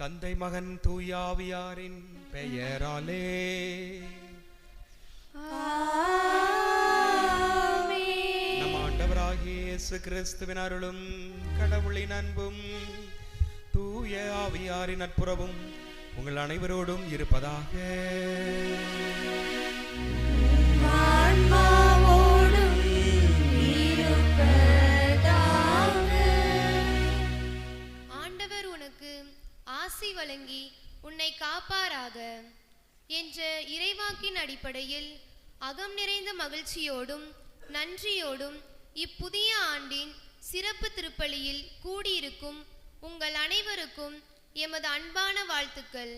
தந்தை மகன் தூயாவியாரின் பெயராலே நம் ஆண்டவராகிய இயேசு கிறிஸ்துவின் அருளும் கடவுளின் அன்பும் தூய ஆவியாரின் நட்புறவும் உங்கள் அனைவரோடும் இருப்பதாக. ஆண்டவர் உனக்கு ஆசி வழங்கி உன்னை காப்பாராக என்ற இறைவாக்கின் அடிப்படையில் அகம் நிறைந்த மகிழ்ச்சியோடும் நன்றியோடும் இப்புதிய ஆண்டின் சிறப்பு திருப்பலியில் கூடியிருக்கும் உங்கள் அனைவருக்கும் எமது அன்பான வாழ்த்துக்கள்.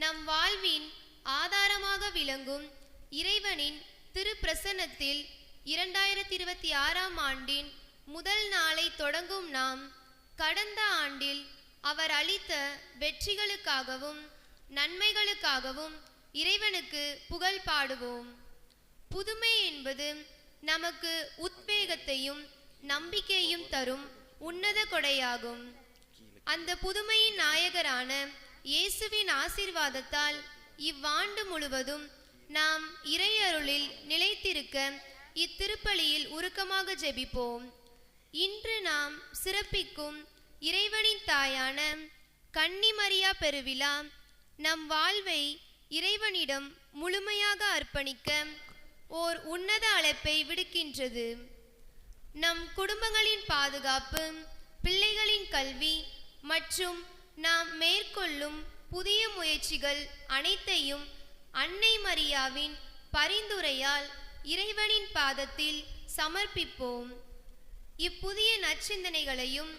நம் வாழ்வின் ஆதாரமாக விளங்கும் இறைவனின் திருப்பிரசன்னத்தில் 2026ஆம் ஆண்டின் முதல் நாளை தொடங்கும் நாம் கடந்த ஆண்டில் அவர் அளித்த வெற்றிகளுக்காகவும் நன்மைகளுக்காகவும் இறைவனுக்கு புகழ் பாடுவோம். புதுமை என்பது நமக்கு உத்வேகத்தையும் நம்பிக்கையும் தரும் உன்னத கொடையாகும். அந்த புதுமையின் நாயகரான இயேசுவின் ஆசீர்வாதத்தால் இவ்வாண்டு முழுவதும் நாம் இறையருளில் நிலைத்திருக்க இத்திருப்பலியில் உருக்கமாக ஜெபிப்போம். இன்று நாம் சிறப்பிக்கும் இறைவனின் தாயான கன்னிமரியா பெருவிழா நம் வாழ்வை இறைவனிடம் முழுமையாக அர்ப்பணிக்க ஓர் உன்னத அழைப்பை விடுக்கின்றது. நம் குடும்பங்களின் பாதுகாப்பு, பிள்ளைகளின் கல்வி மற்றும் நாம் மேற்கொள்ளும் புதிய முயற்சிகள் அனைத்தையும் அன்னை மரியாவின் பரிந்துரையால் இறைவனின் பாதத்தில் சமர்ப்பிப்போம். இப்புதிய நற்சிந்தனைகளையும்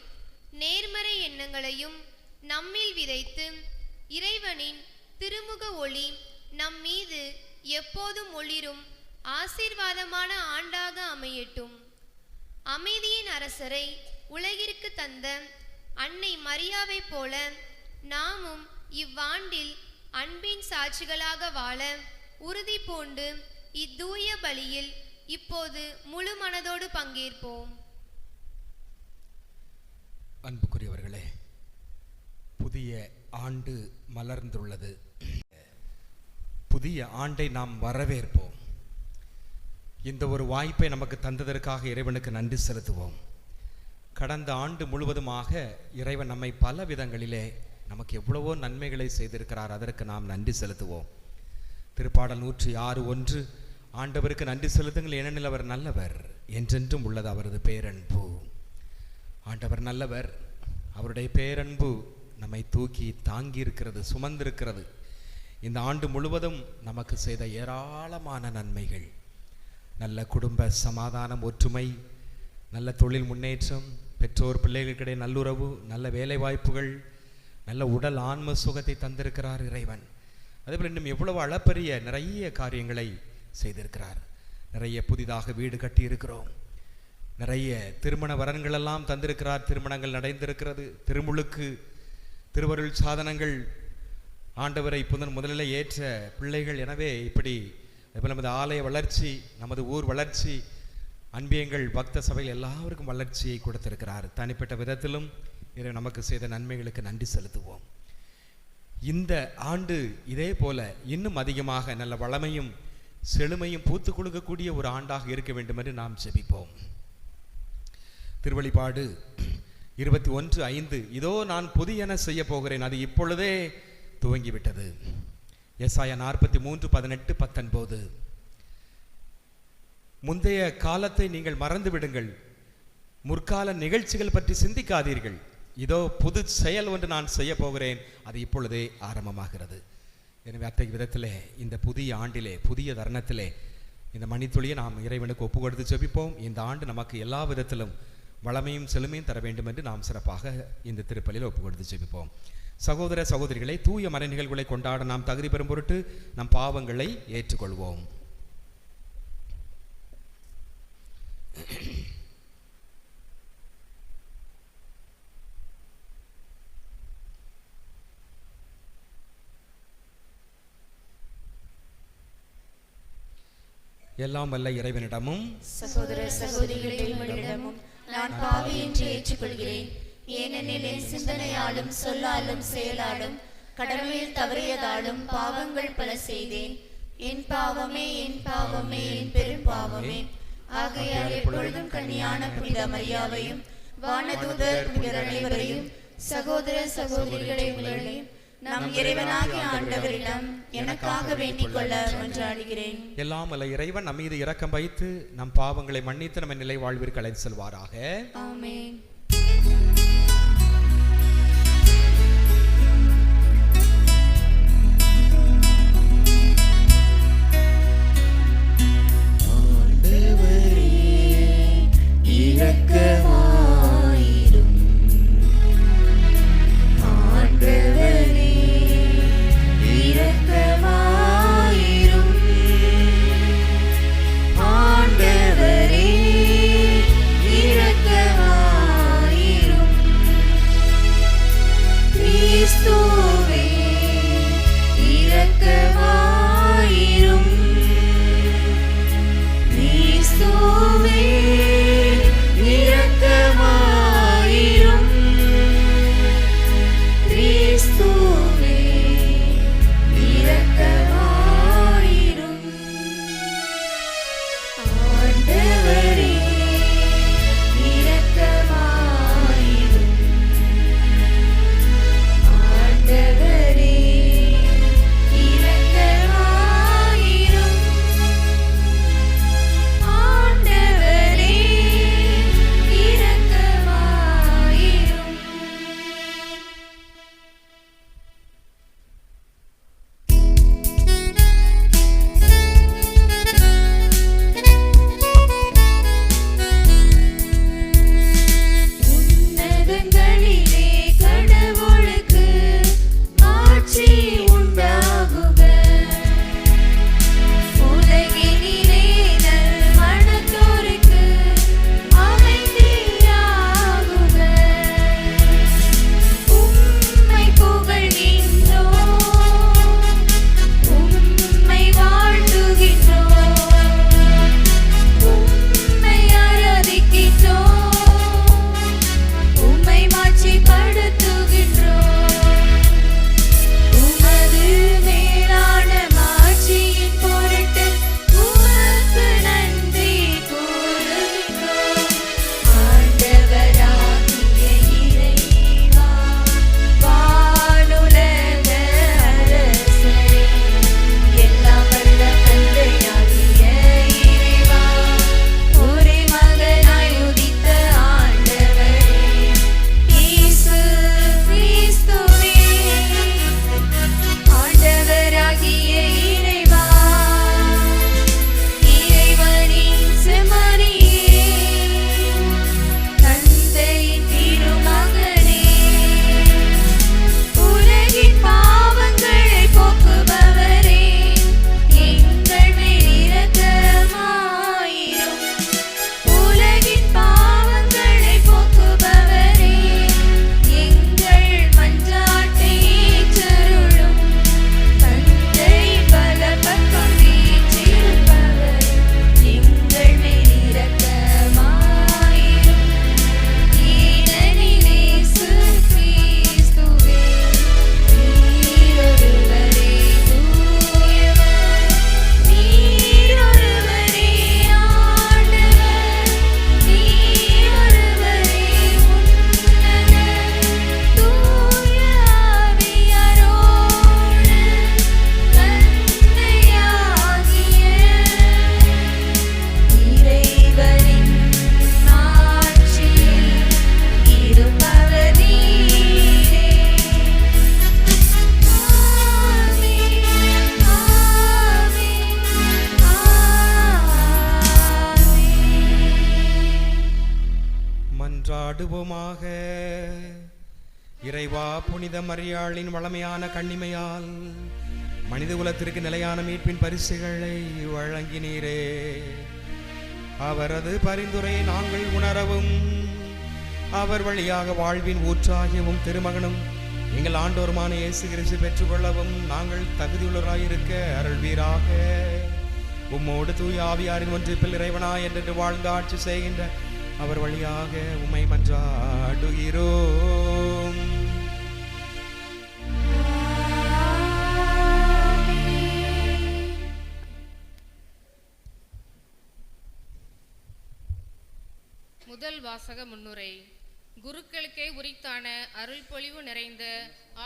நேர்மறை எண்ணங்களையும் நம்மில் விதைத்து இறைவனின் திருமுக ஒளி நம் மீது எப்போதும் ஒளிரும் ஆசீர்வாதமான ஆண்டாக அமையட்டும். அமைதியின் அரசரை உலகிற்கு தந்த அன்னை மரியாவை போல நாமும் இவ்வாண்டில் அன்பின் சாட்சிகளாக வாழ உறுதி பூண்டு இத்தூய பலியில் இப்போது முழு மனதோடு பங்கேற்போம். அன்புக்குரியவர்களே, புதிய ஆண்டு மலர்ந்துள்ளது. புதிய ஆண்டை நாம் வரவேற்போம். இந்த ஒரு வாய்ப்பை நமக்கு தந்ததற்காக இறைவனுக்கு நன்றி செலுத்துவோம். கடந்த ஆண்டு முழுவதுமாக இறைவன் நம்மை பல விதங்களிலே நமக்கு எவ்வளவோ நன்மைகளை செய்திருக்கிறார். அதற்கு நாம் நன்றி செலுத்துவோம். திருப்பாடல் 106:1 ஆண்டவருக்கு நன்றி செலுத்துங்கள், ஏனெனில் அவர் நல்லவர், என்றென்றும் உள்ளது அவரது பேரன்பு. ஆண்டவர் நல்லவர், அவருடைய பேரன்பு நம்மை தூக்கி தாங்கி இருக்கிறது, சுமந்திருக்கிறது. இந்த ஆண்டு முழுவதும் நமக்கு செய்த ஏராளமான நன்மைகள், நல்ல குடும்ப சமாதானம், ஒற்றுமை, நல்ல தொழில் முன்னேற்றம், பெற்றோர் பிள்ளைகளுக்கிடையே நல்லுறவு, நல்ல வேலை வாய்ப்புகள், நல்ல உடல் ஆன்ம சுகத்தை தந்திருக்கிறார் இறைவன். அதேபோல் இன்னும் எவ்வளவு அளப்பரிய நிறைய காரியங்களை செய்திருக்கிறார். நிறைய புதிதாக வீடு கட்டி இருக்கிறோம். நிறைய திருமண வரன்கள் எல்லாம் தந்திருக்கிறார். திருமணங்கள் நடந்திருக்கிறது. திருமுழுக்கு, திருவருள் சாதனங்கள், ஆண்டவரை முதலில் ஏற்ற பிள்ளைகள். எனவே இப்படி நமது ஆலய வளர்ச்சி, நமது ஊர் வளர்ச்சி, அன்பியங்கள் பக்த சபையில் எல்லாருக்கும் வளர்ச்சியை கொடுத்திருக்கிறார். தனிப்பட்ட விதத்திலும் இதை நமக்கு செய்த நன்மைகளுக்கு நன்றி செலுத்துவோம். இந்த ஆண்டு இதே போல இன்னும் அதிகமாக நல்ல வளமையும் செழுமையும் பூத்து கொடுக்கக்கூடிய ஒரு ஆண்டாக இருக்க வேண்டும் என்று நாம் ஜெபிப்போம். திருவெளிப்பாடு 21:5 இதோ நான் புதியன செய்ய போகிறேன், அது இப்பொழுதே துவங்கிவிட்டது. எசாயா 43:18-19 முந்தைய காலத்தை நீங்கள் மறந்து விடுங்கள், முற்கால நிகழ்ச்சிகள் பற்றி சிந்திக்காதீர்கள். இதோ புது செயல் ஒன்று நான் செய்ய போகிறேன், அது இப்பொழுதே ஆரம்பமாகிறது. எனவே அத்தகைய விதத்திலே இந்த புதிய ஆண்டிலே புதிய தருணத்திலே இந்த மணித்துளியை நாம் இறைவனுக்கு ஒப்பு கொடுத்து ஜெபிப்போம். இந்த ஆண்டு நமக்கு எல்லா விதத்திலும் வளமையும் செழுமையும் தர வேண்டும் என்று நாம் சிறப்பாக இந்த திருப்பலியில் ஒப்பு கொடுத்து ஜெபிப்போம். சகோதர சகோதரிகளை, தூய மறை நிகழ்வுகளை கொண்டாட நாம் தகுதி பெறும் பொருட்டு நம் பாவங்களை ஏற்றுக்கொள்வோம். எல்லாம் வல்ல இறைவனிடமும் சகோதர சகோதரிகளிடமும் நான் பாவி என்று ஏற்றுக்கொள்கிறேன். ஏனெனில் என் சிந்தனையாலும் சொல்லாலும் செயலாலும் கடமையில் தவறியதாலும் பாவங்கள் பல செய்தேன். என் பாவமே என் பாவமே என் பெரும் பாவமே. ஆகையால் எப்பொழுதும் கன்னியான புனித மரியாவையும் வானதூதர் புனிதர் அனைவரையும் சகோதர சகோதரிகளையும் நம் இறைவனாகிய ஆண்டவரிடம் எனக்காக வேண்டிக் கொள்ள மன்றாடுகிறேன். எல்லாம் வல்ல இறைவன் நம் மீது இரக்கம் வைத்து நம் பாவங்களை மன்னித்து நம்ம நிலை வாழ்விற்கு அழைத்து செல்வாராக. ஆமென். இரக்கமாயிரும் மன்றாடுவோமாக. இறைவா, புனித மரியாளின் வளமையான கண்ணிமையால் மனித குலத்திற்கு நிலையான மீட்பின் பரிசுகளை வழங்கினீரே. அவரது பரிந்துரையை நாங்கள் உணரவும், அவர் வழியாக வாழ்வின் ஊற்றாகியவும் திருமகனும் எங்கள் ஆண்டோருமான இயேசு கிறிஸ்து பெற்றுக்கொள்ளவும் நாங்கள் தகுதியுள்ளவராயிருக்க அருள்வீராக. உம்மோடு தூய ஆவியாரின் ஒன்றிப்பில் இறைவனாய் என்று வாழ்ந்து ஆட்சி செய்கின்ற அவர் வழியாக உம்மை மன்றாடுகிறோம். முதல் வாசக முன்னுரை. குருக்களுக்கே உரித்தான அருள் பொழிவு நிறைந்த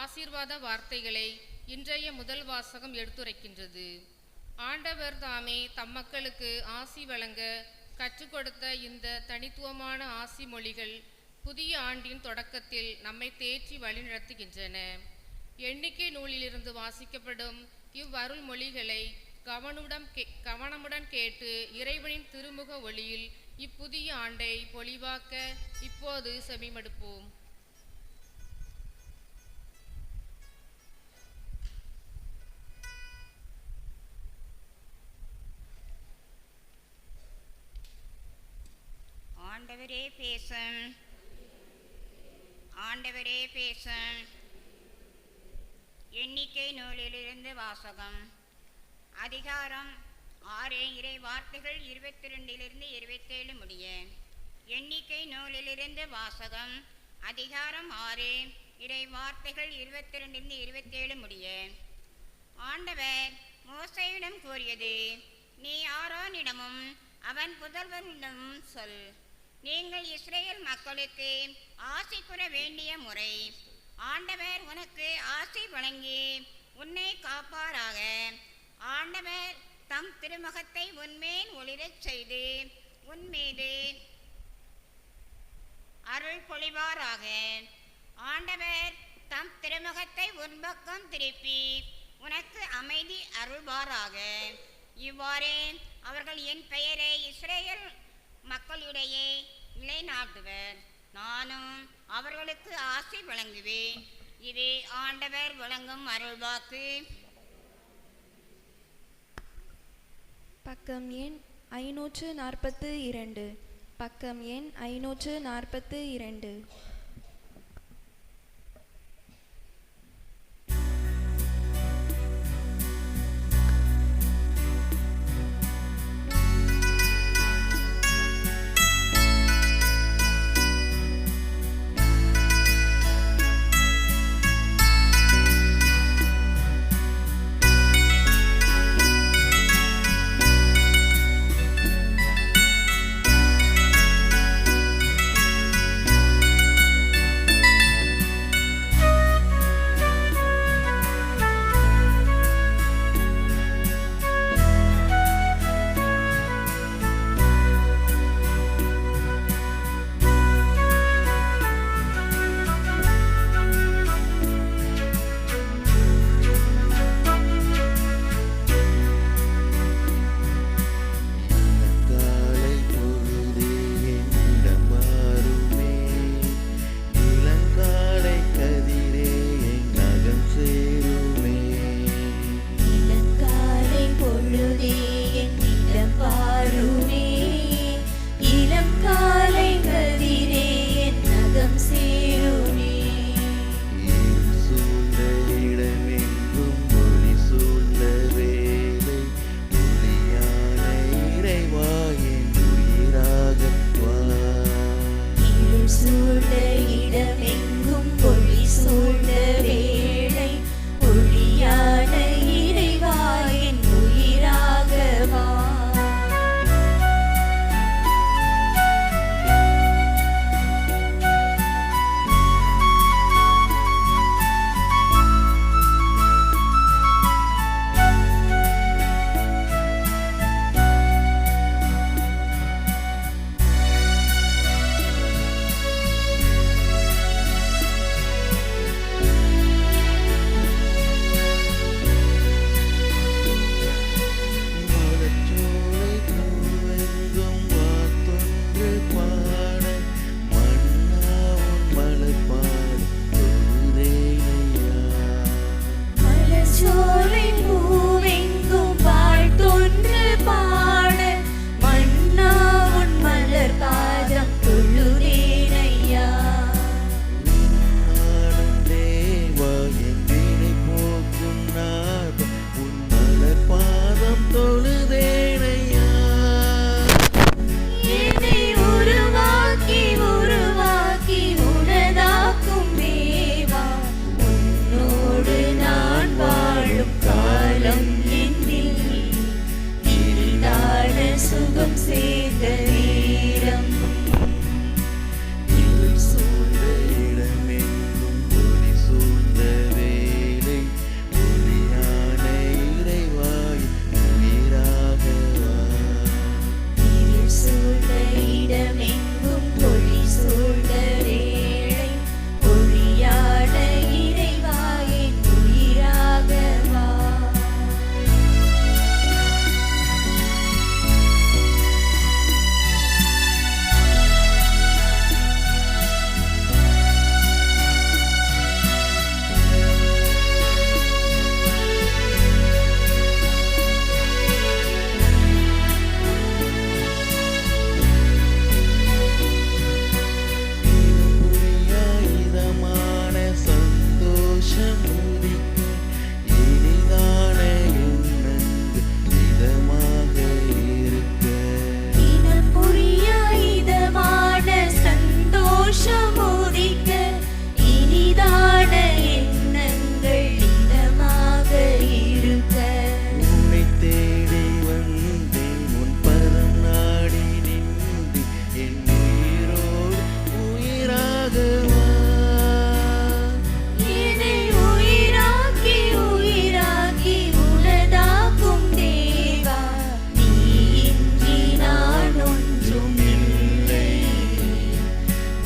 ஆசீர்வாத வார்த்தைகளை இன்றைய முதல் வாசகம் எடுத்துரைக்கின்றது. ஆண்டவர் தாமே தம் மக்களுக்கு ஆசி வழங்க கற்றுக் கொடுத்த இந்த தனித்துவமான ஆசி மொழிகள் புதிய ஆண்டின் தொடக்கத்தில் நம்மை தேற்றி வழிநடத்துகின்றன. எண்ணிக்கை நூலிலிருந்து வாசிக்கப்படும் இவ்வருள் மொழிகளை கவனமுடன் கேட்டு இறைவனின் திருமுக ஒளியில் இப்புதிய ஆண்டை பொலிவாக்க இப்போது செவிமடுப்போம். ஆண்டவரே பேசும், ஆண்டவரே பேசும். எண்ணிக்கை நூலிலிருந்து வாசகம். அதிகாரம் 6, இறை வார்த்தைகள் 22 27 முடிய. எண்ணிக்கை நூலிலிருந்து வாசகம். அதிகாரம் 6, இறை வார்த்தைகள் 22 27 முடிய. ஆண்டவர் மோசேயிடம் கூறியது, நீ ஆரோனிடமும் அவன் புதல்வனிடமும் சொல், நீங்கள் இஸ்ரேல் மக்களுக்கு ஆசி கூற வேண்டிய முறை. ஆண்டவர் உனக்கு ஆசி வழங்கி உன்னை காப்பாராக. ஆண்டவர் தம் திருமுகத்தை உன்மேல் ஒளிரச் செய்து உன்மீது அருள் பொழிவாராக. ஆண்டவர் தம் திருமுகத்தை உன்பக்கம் திருப்பி உனக்கு அமைதி அருள்வாராக. இவ்வாறே அவர்கள் என் பெயரை இஸ்ரேல் மக்களிடையே நிலைநாட்டுவர். நானும் அவர்களுக்கு ஆசி வழங்குவேன். இது ஆண்டவர் வழங்கும் அருள்வாக்கு. பக்கம் எண் 542. பக்கம் எண் 542. சுகம் சேர்ந்த நேரம் இருள் சூழ்ந்த இடமெங்கும் ஒளி சூழ்ந்த வேளை ஒளியான இறைவாய் உயிராக வா. இருள் சூழ்ந்த இடமெங்கும் ஒளி சூழ்ந்த வேளை ஒளியான இறைவாயின் உயிராக வா. இதமான சந்தோஷம் உதிக்க இனிதான எண்ணங்கள் இதமாக இருக்க. இனம் புரியா இதமான சந்தோஷம் உதிக்க இனிதான எண்ணங்கள் இதமாக இருக்க. உன்னை தேடி வந்தேன் உன் பதம் நாடி நின்று என் உயிரோடு உயிராக வா. என்னை உயிராக்கி உயிராக்கி உனதாக்கும் தேவா நீ இன்றி நான் ஒன்றும் இல்லை.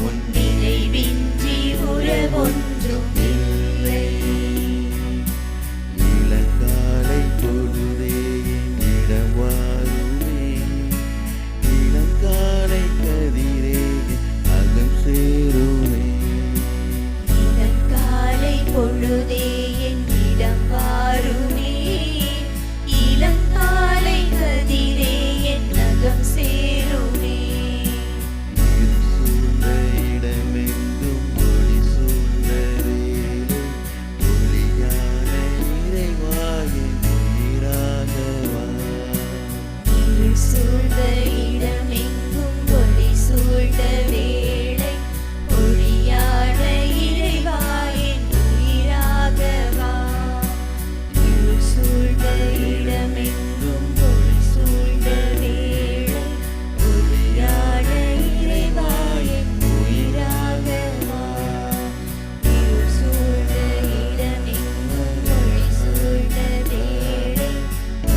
உன் நினைவின்றி உறவொன்றும் இல்லை. இளங்காலை பொழுதே என்னிடம் வாருமே இளங்காலை கதிரே அகம் சேருமே. இளங்காலை பொழுதே என்னிடம் வாருமே இளங்காலை கதிரே என் அகம் சேருமே. இருள் சூழ்ந்த இடமெங்கும் ஒளி சூழ்ந்த வேளை ஒளியான இறைவாயின் உயிராக வா. இருள் சூழ்ந்த இடமெங்கும் ஒளி சூழ்ந்த வேளை ஒளியான இறைவாயின் உயிராக வா. இருள் சூழ்ந்த இடமெங்கும் ஒளி சூழ்ந்த வேளை ஒளியான இறைவாயின் உயிராக வா. இருள் சூழ்ந்த இடமெங்கும் ஒளி சூழ்ந்த வேளை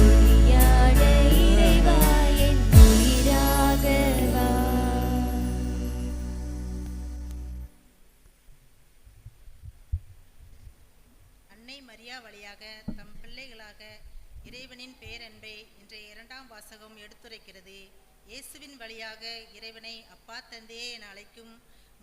ஒளியான இறைவாயின் உயிராக வா. அன்னை மரியா வழியாக தம் பிள்ளைகளாக இறைவனின் பேரன்பை இன்றைய இரண்டாம் வாசகம் எடுத்துரைக்கிறது. இயேசுவின் வழியாக இறைவனை அப்பா தந்தையே என அழைக்கும்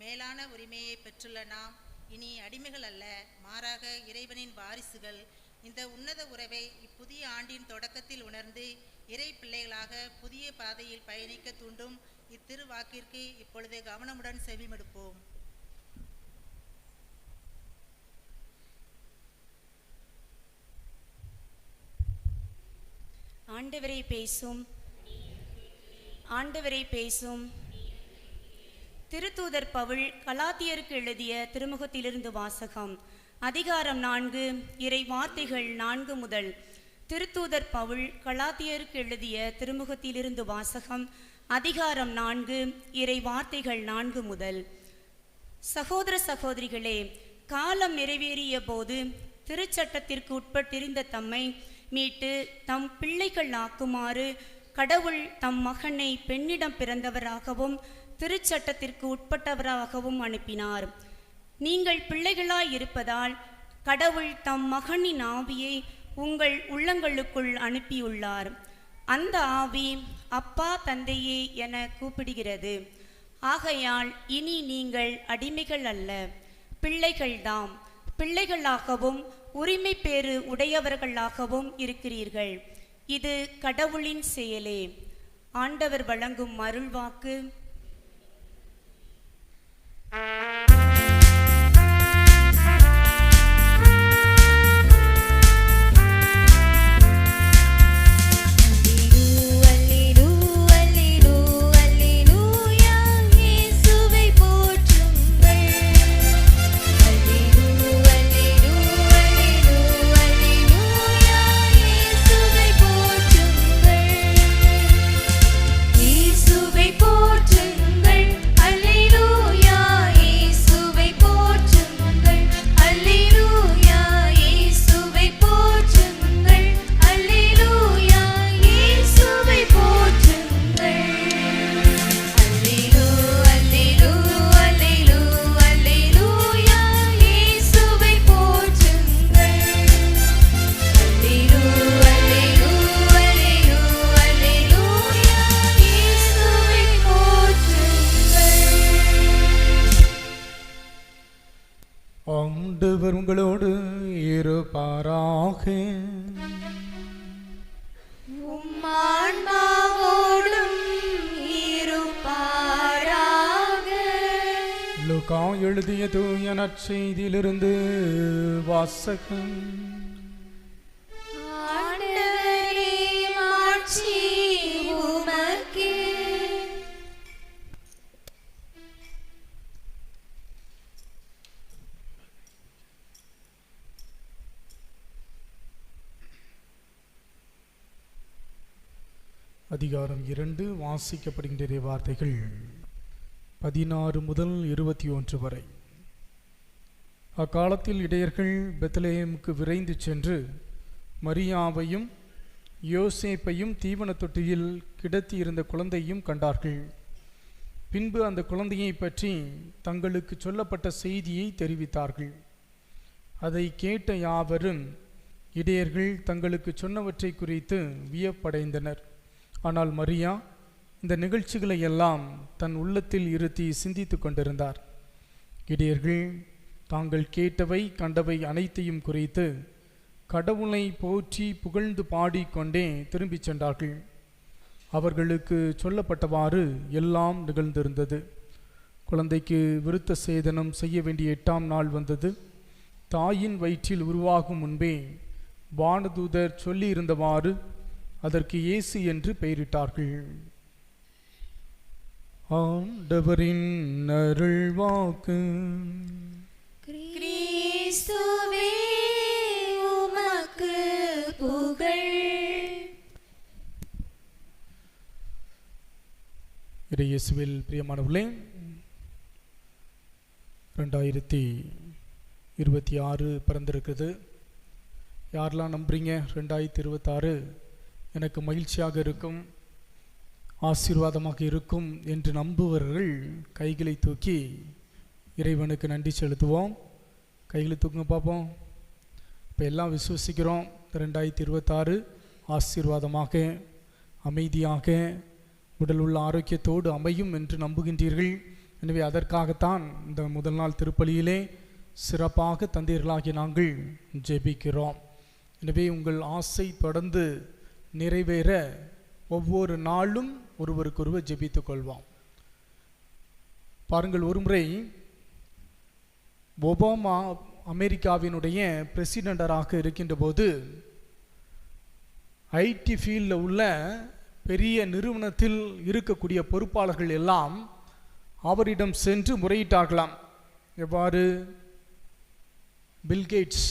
மேலான உரிமையை பெற்றுள்ள நாம் இனி அடிமைகள் அல்ல, மாறாக இறைவனின் வாரிசுகள். இந்த உன்னத உறவை இப்புதிய ஆண்டின் தொடக்கத்தில் உணர்ந்து இறை பிள்ளைகளாக புதிய பாதையில் பயணிக்க தூண்டும் இத்திருவாக்கிற்கு இப்பொழுது கவனமுடன் செவிமடுப்போம். ஆண்டவரே பேசும், ஆண்டவரே பேசும். திருத்தூதர் பவுல் கலாத்தியருக்கு எழுதிய திருமுகத்திலிருந்து வாசகம். அதிகாரம் 4 இறை வார்த்தைகள் 4 முதல். திருத்தூதர் பவுல் கலாத்தியருக்கு எழுதிய திருமுகத்திலிருந்து வாசகம். அதிகாரம் 4 இறை வார்த்தைகள் 4 முதல். சகோதர சகோதரிகளே, காலம் நிறைவேறிய போது திருச்சட்டத்திற்கு உட்பட்டிருந்த தம்மை மீட்டு தம் பிள்ளைகள் ஆக்குமாறு கடவுள் தம் மகனை பெண்ணிடம் பிறந்தவராகவும் திருச்சட்டத்திற்கு உட்பட்டவராகவும் அனுப்பினார். நீங்கள் பிள்ளைகளாய் இருப்பதால் கடவுள் தம் மகனின் ஆவியை உங்கள் உள்ளங்களுக்குள் அனுப்பியுள்ளார். அந்த ஆவி அப்பா தந்தையே என கூப்பிடுகிறது. ஆகையால் இனி நீங்கள் அடிமைகள் அல்ல, பிள்ளைகள்தாம். பிள்ளைகளாகவும் உரிமை பேறு உடையவர்களாகவும் இருக்கிறீர்கள். இது கடவுளின் செயலே. ஆண்டவர் வழங்கும் அருள்வாக்கு. ஆண்டவர் உங்களோடு இருப்பாராக. உம்மான்மாவோடும் இருப்பாராக. லூக்கா எழுதிய தூய நற்செய்தியிலிருந்து வாசகம். ஆண்டவரே, மாட்சி உமக்கே. அதிகாரம் 2 வாசிக்கப்படுகின்ற வார்த்தைகள் 16 முதல் 21 வரை. அக்காலத்தில் இடையர்கள் பெத்லெஹேமுக்கு விரைந்து சென்று மரியாவையும் யோசேப்பையும் தீவன தொட்டியில் கிடத்தி இருந்த குழந்தையும் கண்டார்கள். பின்பு அந்த குழந்தையை பற்றி தங்களுக்கு சொல்லப்பட்ட செய்தியை தெரிவித்தார்கள். அதை கேட்ட யாவரும் இடையர்கள் தங்களுக்கு சொன்னவற்றை குறித்து வியப்படைந்தனர். ஆனால் மரியா இந்த நிகழ்ச்சிகளை எல்லாம் தன் உள்ளத்தில் இருத்தி சிந்தித்து கொண்டிருந்தார். இடையர்கள் தாங்கள் கேட்டவை கண்டவை அனைத்தையும் குறித்து கடவுளை போற்றி புகழ்ந்து பாடிக்கொண்டே திரும்பிச் சென்றார்கள். அவர்களுக்கு சொல்லப்பட்டவாறு எல்லாம் நிகழ்ந்திருந்தது. குழந்தைக்கு விருத்த சேதனம் செய்ய வேண்டிய 8ஆம் நாள் வந்தது. தாயின் வயிற்றில் உருவாகும் முன்பே வானதூதர் சொல்லியிருந்தவாறு அதற்கு இயேசு என்று பெயரிட்டார்கள். ஆண்டவரின் அருள்வாக்கு. கிறிஸ்துவே உமக்கு புகழ். இயேசுவில் பிரியமானவர்களே, 2026 பிறந்திருக்குது. யாரெல்லாம் நம்புறீங்க 2026 எனக்கு மகிழ்ச்சியாக இருக்கும், ஆசீர்வாதமாக இருக்கும் என்று நம்புவர்கள் கைகளை தூக்கி இறைவனுக்கு நன்றி செலுத்துவோம். கைகளை தூக்குங்க பார்ப்போம். இப்போ எல்லாம் விசுவசிக்கிறோம் 2026 ஆசீர்வாதமாக, அமைதியாக, உடல் உள்ள ஆரோக்கியத்தோடு அமையும் என்று நம்புகின்றீர்கள். எனவே அதற்காகத்தான் இந்த முதல் நாள் திருப்பலியிலே சிறப்பாக தந்தையர்களாகிய நாங்கள் ஜெபிக்கிறோம். எனவே உங்கள் ஆசை தொடர்ந்து நிறைவேற ஒவ்வொரு நாளும் ஒருவருக்கொருவர் ஜெபித்துக் கொள்வோம். பாருங்கள், ஒருமுறை ஒபாமா அமெரிக்காவினுடைய பிரசிடெண்டராக இருக்கின்ற போது ஐடி ஃபீல்டில் உள்ள பெரிய நிறுவனத்தில் இருக்கக்கூடிய பொறுப்பாளர்கள் எல்லாம் அவரிடம் சென்று முறையிட்டார்களாம். எவ்வாறு? பில்கேட்ஸ்,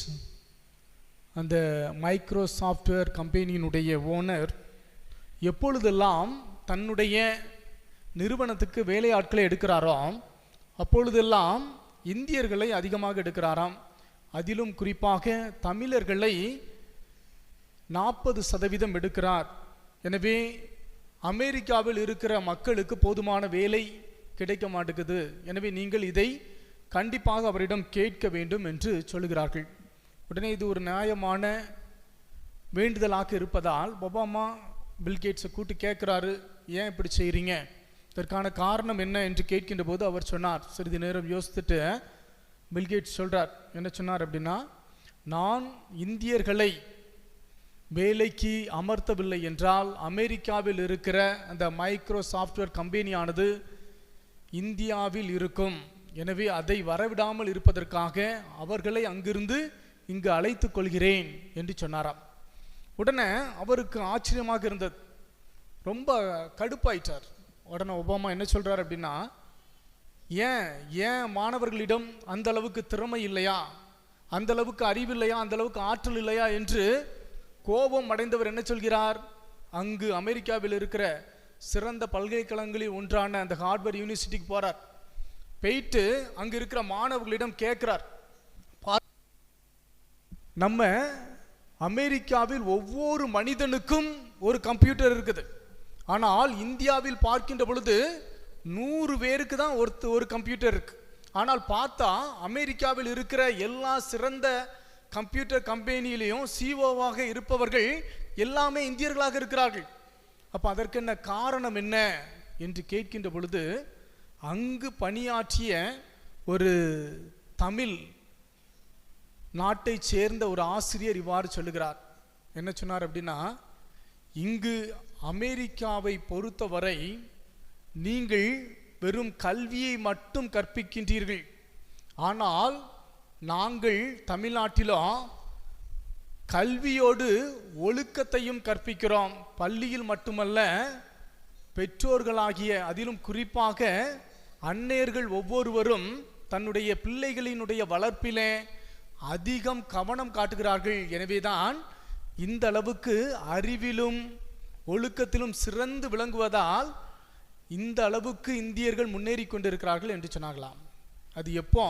அந்த மைக்ரோசாஃப்ட்வேர் கம்பெனியினுடைய ஓனர், எப்பொழுதெல்லாம் தன்னுடைய நிறுவனத்துக்கு வேலையாட்களை எடுக்கிறாரோ அப்பொழுதெல்லாம் இந்தியர்களை அதிகமாக எடுக்கிறாராம். அதிலும் குறிப்பாக தமிழர்களை 40% எடுக்கிறார். எனவே அமெரிக்காவில் இருக்கிற மக்களுக்கு போதுமான வேலை கிடைக்க மாட்டேங்குது. எனவே நீங்கள் இதை கண்டிப்பாக அவரிடம் கேட்க வேண்டும் என்று சொல்லுகிறார்கள். உடனே இது ஒரு நியாயமான வேண்டுதலாக இருப்பதால் ஒபாமா பில்கேட்ஸை கூட்டி கேட்குறாரு, ஏன் இப்படி செய்கிறீங்க, இதற்கான காரணம் என்ன என்று கேட்கின்ற போது அவர் சொன்னார். சிறிது நேரம் யோசித்துட்டு பில்கேட்ஸ் சொல்கிறார். என்ன சொன்னார் அப்படின்னா, நான் இந்தியர்களை வேலைக்கு அமர்த்தவில்லை என்றால் அமெரிக்காவில் இருக்கிற அந்த மைக்ரோசாஃப்ட்வேர் கம்பெனியானது இந்தியாவில் இருக்கும். எனவே அதை வரவிடாமல் இருப்பதற்காக அவர்களை அங்கிருந்து இங்கு அழைத்து கொள்கிறேன் என்று சொன்னாராம். உடனே அவருக்கு ஆச்சரியமாக இருந்தது, ரொம்ப கடுப்பாயிட்டார். உடனே ஒபாமா என்ன சொல்றார் அப்படின்னா, ஏன் மாணவர்களிடம் அந்த அளவுக்கு திறமை இல்லையா, அந்த அளவுக்கு அறிவு இல்லையா, அந்த அளவுக்கு ஆற்றல் இல்லையா என்று கோபம் அடைந்தவர் என்ன சொல்கிறார், அங்கு அமெரிக்காவில் இருக்கிற சிறந்த பல்கலைக்கழகங்களில் ஒன்றான அந்த ஹார்வர்ட் யூனிவர்சிட்டிக்கு போறார். போயிட்டு அங்கு இருக்கிற மாணவர்களிடம் கேட்கிறார், நம்ம அமெரிக்காவில் ஒவ்வொரு மனிதனுக்கும் ஒரு கம்ப்யூட்டர் இருக்குது, ஆனால் இந்தியாவில் பார்க்கின்ற பொழுது 100 பேருக்கு தான் ஒரு கம்ப்யூட்டர் இருக்கு. ஆனால் பார்த்தா அமெரிக்காவில் இருக்கிற எல்லா சிறந்த கம்ப்யூட்டர் கம்பெனியிலையும் சிஓவாக இருப்பவர்கள் எல்லாமே இந்தியர்களாக இருக்கிறார்கள். அப்போ அதற்கு என்ன காரணம் என்ன என்று கேட்கின்ற பொழுது, அங்கு பணியாற்றிய ஒரு தமிழ் நாட்டை சேர்ந்த ஒரு ஆசிரியர் இவ்வாறு சொல்லுகிறார். என்ன சொன்னார் அப்படின்னா, இங்கு அமெரிக்காவை பொறுத்தவரை நீங்கள் வெறும் கல்வியை மட்டும் கற்பிக்கின்றீர்கள், ஆனால் நாங்கள் தமிழ்நாட்டிலும் கல்வியோடு ஒழுக்கத்தையும் கற்பிக்கிறோம். பள்ளியில் மட்டுமல்ல, பெற்றோர்களாகிய அதிலும் குறிப்பாக அன்னையர்கள் ஒவ்வொருவரும் தன்னுடைய பிள்ளைகளினுடைய வளர்ப்பிலே அதிகம் கவனம் காட்டுகிறார்கள். எனவேதான் இந்த அளவுக்கு அறிவிலும் ஒழுக்கத்திலும் சிறந்து விளங்குவதால் இந்த அளவுக்கு இந்தியர்கள் முன்னேறி கொண்டிருக்கிறார்கள் என்று சொன்னார்களாம். அது எப்போ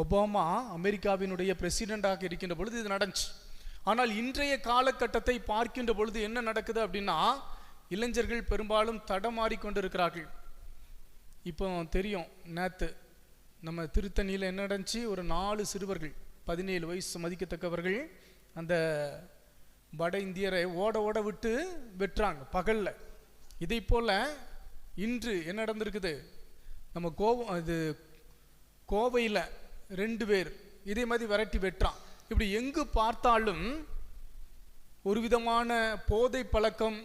ஒபாமா அமெரிக்காவினுடைய பிரசிடெண்டாக இருக்கின்ற பொழுது இது நடந்துச்சு. ஆனால் இன்றைய காலகட்டத்தை பார்க்கின்ற பொழுது என்ன நடக்குது அப்படின்னா, இளைஞர்கள் பெரும்பாலும் தடமாறி கொண்டிருக்கிறார்கள். இப்போ தெரியும், நேற்று நம்ம திருத்தணியில் என்ன நடந்துச்சு, ஒரு 4 சிறுவர்கள் 17 வயசு மதிக்கத்தக்கவர்கள் அந்த வட இந்தியரை ஓட ஓட விட்டு வெட்டுறாங்க பகலில். இதை போல் இன்று என்ன நடந்திருக்குது, நம்ம கோவையில் 2 பேர் இதே மாதிரி விரட்டி வெட்டுறான். இப்படி எங்கு பார்த்தாலும் ஒரு விதமான போதை பழக்கம்,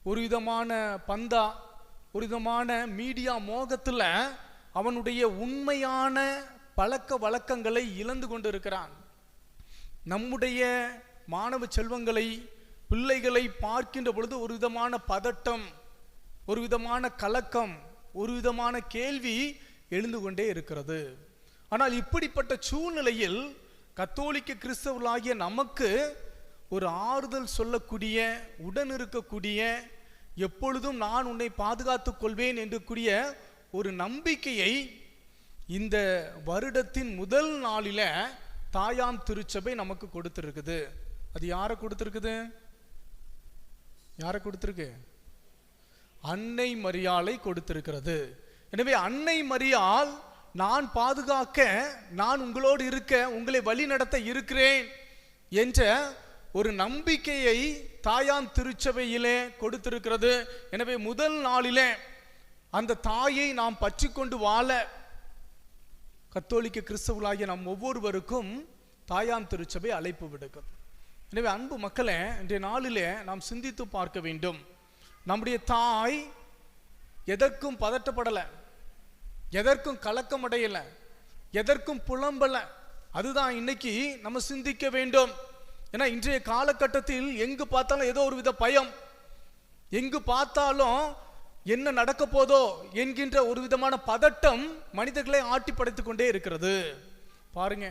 ஒரு விதமான பந்தா, ஒரு விதமான மீடியா மோகத்தில் அவனுடைய உண்மையான பழக்க வழக்கங்களை இழந்து கொண்டிருக்கிறான். நம்முடைய மாணவ செல்வங்களை, பிள்ளைகளை பார்க்கின்ற பொழுது ஒரு விதமான பதட்டம், ஒரு விதமான கலக்கம், ஒரு விதமான கேள்வி எழுந்து கொண்டே இருக்கிறது. ஆனால் இப்படிப்பட்ட சூழ்நிலையில் கத்தோலிக்க கிறிஸ்தவர்களாகிய நமக்கு ஒரு ஆறுதல் சொல்லக்கூடிய, உடன் இருக்கக்கூடிய, எப்பொழுதும் நான் உன்னை பாதுகாத்துக் கொள்வேன் என்று கூடிய ஒரு நம்பிக்கையை இந்த வருடத்தின் முதல் நாளில தாயாம் திருச்சபை நமக்கு கொடுத்திருக்குது. அது யாரை கொடுத்திருக்குது? யாரை கொடுத்திருக்கு? அன்னை மரியாளை கொடுத்திருக்கிறது. எனவே அன்னை மரியாள், நான் பாதுகாக்க, நான் உங்களோடு இருக்க, உங்களை வழி நடத்த இருக்கிறேன் என்ற ஒரு நம்பிக்கையை தாயாம் திருச்சபையிலே கொடுத்திருக்கிறது. எனவே முதல் நாளிலே அந்த தாயை நாம் பற்றி கொண்டு வாழ கத்தோலிக்க கிறிஸ்தவர்களாகிய நம் ஒவ்வொருவருக்கும் தாயாம் திருச்சபை அழைப்பு விடுக்கும். எனவே அன்பு மக்களே, இன்றைய நாளிலே நாம் சிந்தித்து பார்க்க வேண்டும். நம்முடைய தாய் எதற்கும் பதட்டப்படலை, எதற்கும் கலக்கம் அடையலை, எதற்கும் புலம்பலை. அதுதான் இன்னைக்கு நம்ம சிந்திக்க வேண்டும். ஏன்னா இன்றைய காலகட்டத்தில் எங்கு பார்த்தாலும் ஏதோ ஒரு வித பயம், எங்கு பார்த்தாலும் என்ன நடக்க போதோ என்கின்ற ஒரு விதமான பதட்டம் மனிதர்களை ஆட்டி படைத்துக் கொண்டே இருக்கிறது. பாருங்க,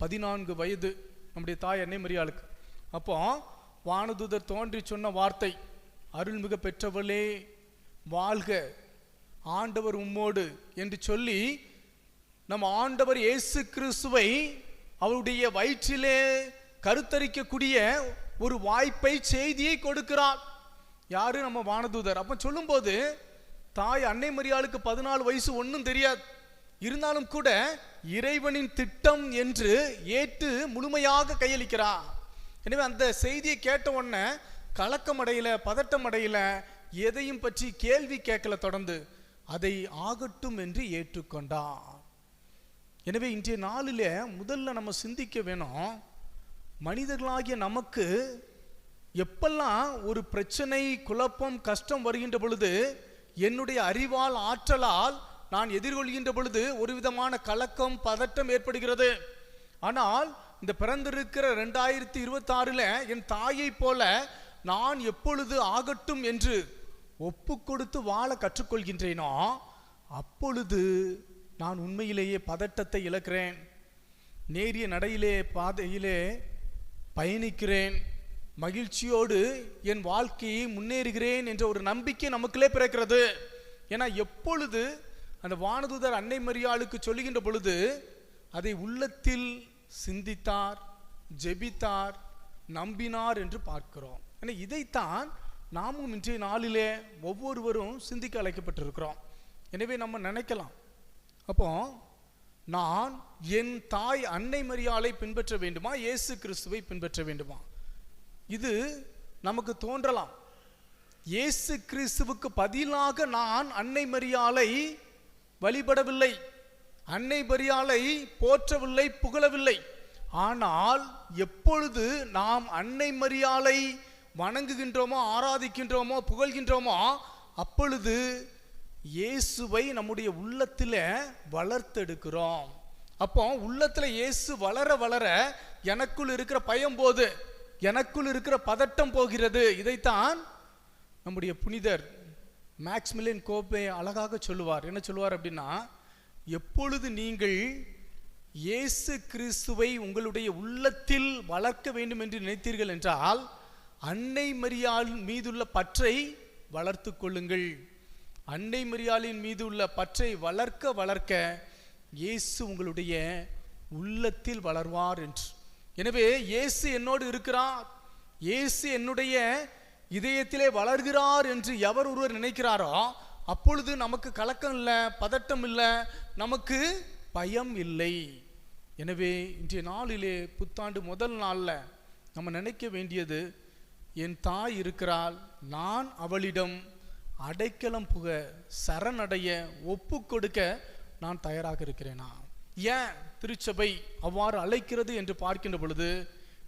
14 வயது நம்முடைய தாய் அன்னை மரியாளுக்கு. அப்போ வானதூதர் தோன்றி சொன்ன வார்த்தை, அருள்மிக பெற்றவளே வாழ்க, ஆண்டவர் உம்மோடு என்று சொல்லி நம் ஆண்டவர் இயேசு கிறிஸ்துவை அவருடைய வயிற்றிலே கருத்தரிக்கக்கூடிய ஒரு வாய்ப்பை, செய்தியை கொடுக்கிறார். யாரு? நம்ம வானதூதர். அப்ப சொல்லும்போது தாய் அன்னை மரியாளுக்கு 14 வயசு, ஒன்றும் தெரியாது. இருந்தாலும் கூட இறைவனின் திட்டம் என்று ஏற்று முழுமையாக கையளிக்கிறார். எனவே அந்த செய்தியை கேட்ட உடனே கலக்கம் அடையல, பதட்டம் அடையல, எதையும் பற்றி கேள்வி கேட்கல, தொடர்ந்து அதை ஆகட்டும் என்று ஏற்றுக்கொண்டார். எனவே இன்றைய நாளில் முதல்ல நம்ம சிந்திக்க வேணும், மனிதர்களாகிய நமக்கு எப்பெல்லாம் ஒரு பிரச்சனை, குழப்பம், கஷ்டம் வருகின்ற பொழுது, என்னுடைய அறிவால், ஆற்றலால் நான் எதிர்கொள்கின்ற பொழுது ஒரு விதமான கலக்கம், பதட்டம் ஏற்படுகிறது. ஆனால் இந்த பிறந்திருக்கிற 2026 என் தாயை போல நான் எப்பொழுது ஆகட்டும் என்று ஒப்பு கொடுத்து வாழ கற்றுக்கொள்கின்றேனோ அப்பொழுது நான் உண்மையிலேயே பதட்டத்தை இழக்கிறேன், நேரிய நடையிலே பாதையிலே பயணிக்கிறேன், மகிழ்ச்சியோடு என் வாழ்க்கையை முன்னேறுகிறேன் என்ற ஒரு நம்பிக்கை நமக்குள்ளே பிறக்கிறது. ஏன்னா எப்பொழுது அந்த வானதூதர் அன்னை மரியாளுக்கு சொல்லுகின்ற பொழுது அதை உள்ளத்தில் சிந்தித்தார், ஜெபித்தார், நம்பினார் என்று பார்க்கிறோம். ஏன்னா இதைத்தான் நாமும் இன்றைய நாளிலே ஒவ்வொருவரும் சிந்திக்க அழைக்கப்பட்டிருக்கிறோம். எனவே நம்ம நினைக்கலாம், அப்போ நான் என் தாய் அன்னை மரியாளை பின்பற்ற வேண்டுமா, இயேசு கிறிஸ்துவை பின்பற்ற வேண்டுமா? இது நமக்கு தோன்றலாம். இயேசு கிறிஸ்துவுக்கு பதிலாக நான் அன்னை மரியாளை வழிபடவில்லை, அன்னை மரியாளை போற்றவில்லை, புகழவில்லை. ஆனால் எப்பொழுது நாம் அன்னை மரியாளை வணங்குகின்றோமோ, ஆராதிக்கின்றோமோ, புகழ்கின்றோமோ, அப்பொழுது இயேசுவை நம்முடைய உள்ளத்தில் வளர்த்தெடுக்கிறோம். அப்போ உள்ளத்தில் இயேசு வளர வளர எனக்குள் இருக்கிற பயம் போது, எனக்குள் இருக்கிற பதட்டம் போகிறது. இதைத்தான் நம்முடைய புனிதர் மேக்ஸ்மிலியன் கோப்பே அழகாக சொல்லுவார். என்ன சொல்லுவார் அப்படின்னா, எப்பொழுது நீங்கள் இயேசு கிறிஸ்துவை உங்களுடைய உள்ளத்தில் வளர்க்க வேண்டும் என்று நினைத்தீர்கள் என்றால் அன்னை மரியாள் மீதுள்ள பற்றை வளர்த்து கொள்ளுங்கள். அன்னை மரியாளின் மீது உள்ள பற்றை வளர்க்க வளர்க்க இயேசு உங்களுடைய உள்ளத்தில் வளர்வார் என்று. எனவே இயேசு என்னோடு இருக்கிறார், இயேசு என்னுடைய இதயத்திலே வளர்கிறார் என்று எவர் ஒருவர் நினைக்கிறாரோ அப்பொழுது நமக்கு கலக்கம் இல்லை, பதட்டம் இல்லை, நமக்கு பயம் இல்லை. எனவே இன்றைய நாளிலே புத்தாண்டு முதல் நாளில் நம்ம நினைக்க வேண்டியது, என் தாய் இருக்கிறாள், நான் அவளிடம் அடைக்கலம் புக, சரணடைய, ஒப்பு கொடுக்க நான் தயாராக இருக்கிறேனா? ஏன் திருச்சபை அவ்வாறு அழைக்கிறது என்று பார்க்கின்ற பொழுது,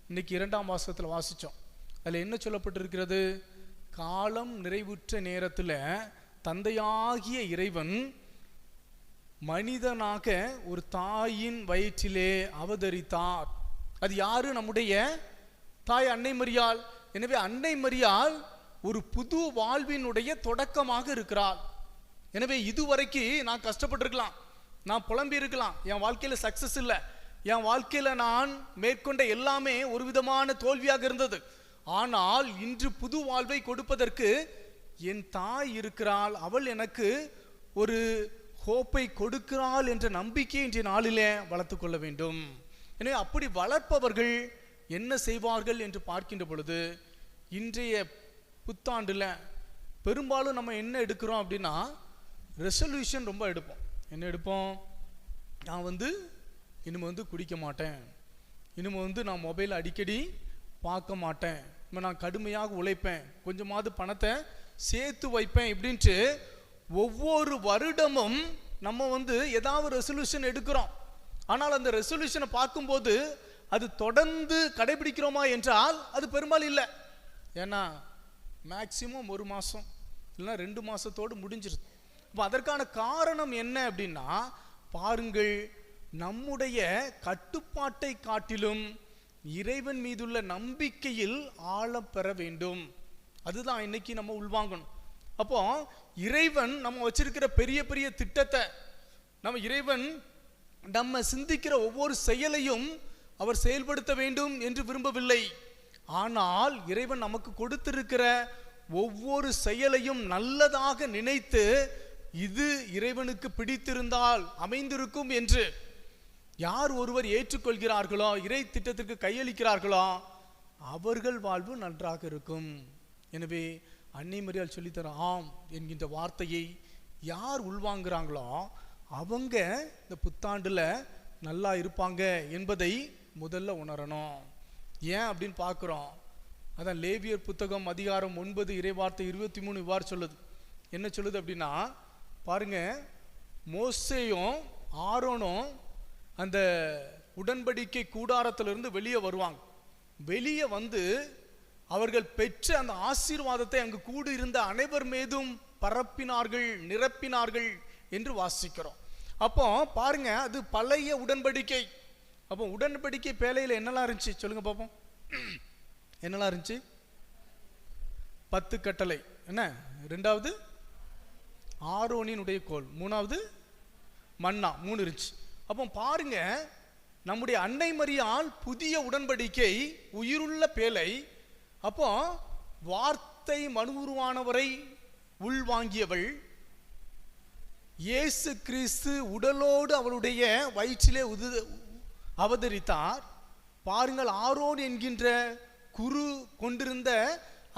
இன்னைக்கு 2ஆம் வாசகத்தில் வாசித்தோம். அதில் என்ன சொல்லப்பட்டிருக்கிறது? காலம் நிறைவுற்ற நேரத்தில் தந்தையாகிய இறைவன் மனிதனாக ஒரு தாயின் வயிற்றிலே அவதரித்தார். அது யாரு? நம்முடைய தாய் அன்னை மரியாள். எனவே அன்னை மரியாள் ஒரு புது வாழ்வினுடைய தொடக்கமாக இருக்கிறாள். எனவே இதுவரைக்கும் நான் கஷ்டப்பட்டிருக்கலாம், நான் புலம்பி இருக்கலாம், என் வாழ்க்கையில் சக்சஸ் இல்லை, என் வாழ்க்கையில் நான் மேற்கொண்ட எல்லாமே ஒரு விதமான தோல்வியாக இருந்தது. ஆனால் இன்று புது வாழ்வை கொடுப்பதற்கு என் தாய் இருக்கிறாள், அவள் எனக்கு ஒரு ஹோப்பை கொடுக்கிறாள் என்ற நம்பிக்கை இன்றைய நாளிலே வளர்த்து கொள்ள வேண்டும். எனவே அப்படி வளர்ப்பவர்கள் என்ன செய்வார்கள் என்று பார்க்கின்ற பொழுது, இன்றைய புத்தாண்டில் பெரும்பாலும் நம்ம என்ன எடுக்கிறோம் அப்படின்னா, ரெசல்யூஷன் ரொம்ப எடுப்போம். என்ன எடுப்போம்? நான் இனிமே குடிக்க மாட்டேன், இனிமே நான் மொபைல் அடிக்கடி பார்க்க மாட்டேன், நான் கடுமையாக உழைப்பேன், கொஞ்சமாவது பணத்தை சேர்த்து வைப்பேன் இப்படின்ட்டு ஒவ்வொரு வருடமும் நம்ம ஏதாவது ரெசல்யூஷன் எடுக்கிறோம். ஆனால் அந்த ரெசல்யூஷனை பார்க்கும்போது அது தொடர்ந்து கடைபிடிக்கிறோமா என்றால் அது பெரும்பாலும் இல்லை. ஏன்னா மேக்சிமம் 1 மாதம் இல்லைன்னா 2 மாதத்தோடு முடிஞ்சிருது. இப்போ அதற்கான காரணம் என்ன அப்படின்னா, பாருங்கள், நம்முடைய கட்டுப்பாட்டை காட்டிலும் இறைவன் மீதுள்ள நம்பிக்கையில் ஆழம் பெற வேண்டும். அதுதான் இன்னைக்கு நம்ம உள்வாங்கணும். அப்போ இறைவன் நம்ம வச்சிருக்கிற பெரிய பெரிய திட்டத்தை, இறைவன் நம்ம சிந்திக்கிற ஒவ்வொரு செயலையும் அவர் செயல்படுத்த வேண்டும் என்று விரும்பவில்லை. ஆனால் இறைவன் நமக்கு கொடுத்திருக்கிற ஒவ்வொரு செயலையும் நல்லதாக நினைத்து, இது இறைவனுக்கு பிடித்திருந்தால் அமைந்திருக்கும் என்று யார் ஒருவர் ஏற்றுக்கொள்கிறார்களோ, இறை திட்டத்திற்கு கையளிக்கிறார்களோ, அவர்கள் வாழ்வு நன்றாக இருக்கும். எனவே அன்னை மரியாள் சொல்லித்தர ஆம் என்கின்ற வார்த்தையை யார் உள்வாங்குறாங்களோ அவங்க இந்த புத்தாண்டில் நல்லா இருப்பாங்க என்பதை முதல்ல உணரணும். ஏன் அப்படின்னு பார்க்குறோம். அதான் லேவியர் புத்தகம் அதிகாரம் 9 இறைவார்த்தை 23 இவ்வாறு சொல்லுது. என்ன சொல்லுது அப்படின்னா, பாருங்க, மோசேயும் ஆரோனும் அந்த உடன்படிக்கை கூடாரத்திலிருந்து வெளியே வருவாங்க. வெளியே அவர்கள் பெற்ற அந்த ஆசீர்வாதத்தை அங்கு கூடி இருந்த அனைவர் மீதும் பரப்பினார்கள், நிரப்பினார்கள் என்று வாசிக்கிறோம். அப்போ பாருங்க, அது பழைய உடன்படிக்கை. அப்போ உடன்படிக்கை பேழையில் என்னெல்லாம் இருந்துச்சு சொல்லுங்க பார்ப்போம். என்னெல்லாம் இருந்துச்சு? 10 கட்டளை. என்ன? 2வது ஆரோனினுடைய கோல், 3வது மன்னா, 3 இருந்துச்சு. அப்போ பாருங்க, நம்முடைய அன்னை மரியாள் புதிய உடன்படிக்கை, உயிருள்ள பேழை. அப்போ வார்த்தை மனுவுருவானவரை உள்வாங்கியவள், இயேசு கிறிஸ்து உடலோடு அவளுடைய வயிற்றிலே அவதரித்தார். பாருங்கள், ஆரோன் என்கின்ற குரு கொண்டிருந்த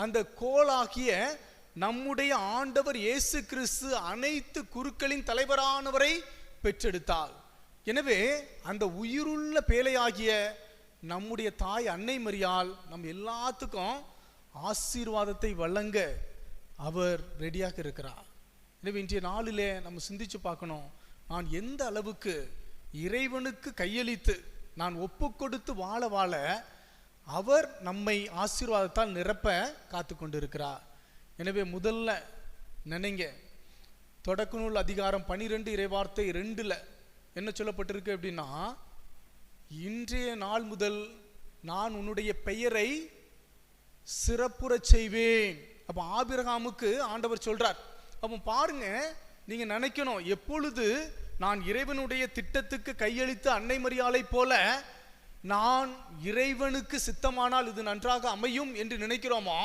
அந்த கோலாகிய நம்முடைய ஆண்டவர் இயேசு கிறிஸ்து அனைத்து குருக்களின் தலைவரானவரை பெற்றெடுத்தார். எனவே அந்த உயிருள்ள பேழையாகிய நம்முடைய தாய் அன்னை மரியாள் நம் எல்லாத்துக்கும் ஆசீர்வாதத்தை வழங்க அவர் ரெடியாக இருக்கிறார். எனவே இன்றைய நாளிலே நம்ம சிந்திச்சு பார்க்கணும், நான் எந்த அளவுக்கு இறைவனுக்கு கையளித்து நான் ஒப்பு கொடுத்து வாழ வாழ அவர் நம்மை ஆசீர்வாதத்தால் நிரப்ப காத்து கொண்டிருக்கிறார். எனவே முதல்ல நினைங்க, தொடக்க நூல் அதிகாரம் 12 இறைவார்த்தை 2 என்ன சொல்லப்பட்டிருக்கு அப்படின்னா, இன்றைய நாள் முதல் நான் உன்னுடைய பெயரை சிறப்புறச் செய்வேன். அப்போ ஆபிரகாமுக்கு ஆண்டவர் சொல்றார். அப்போ பாருங்க, நீங்க நினைக்கணும், எப்பொழுது நான் இறைவனுடைய திட்டத்துக்கு கையளித்து அன்னை மரியாளை போல நான் இறைவனுக்கு சித்தமானால் இது நன்றாக அமையும் என்று நினைக்கிறோமோ,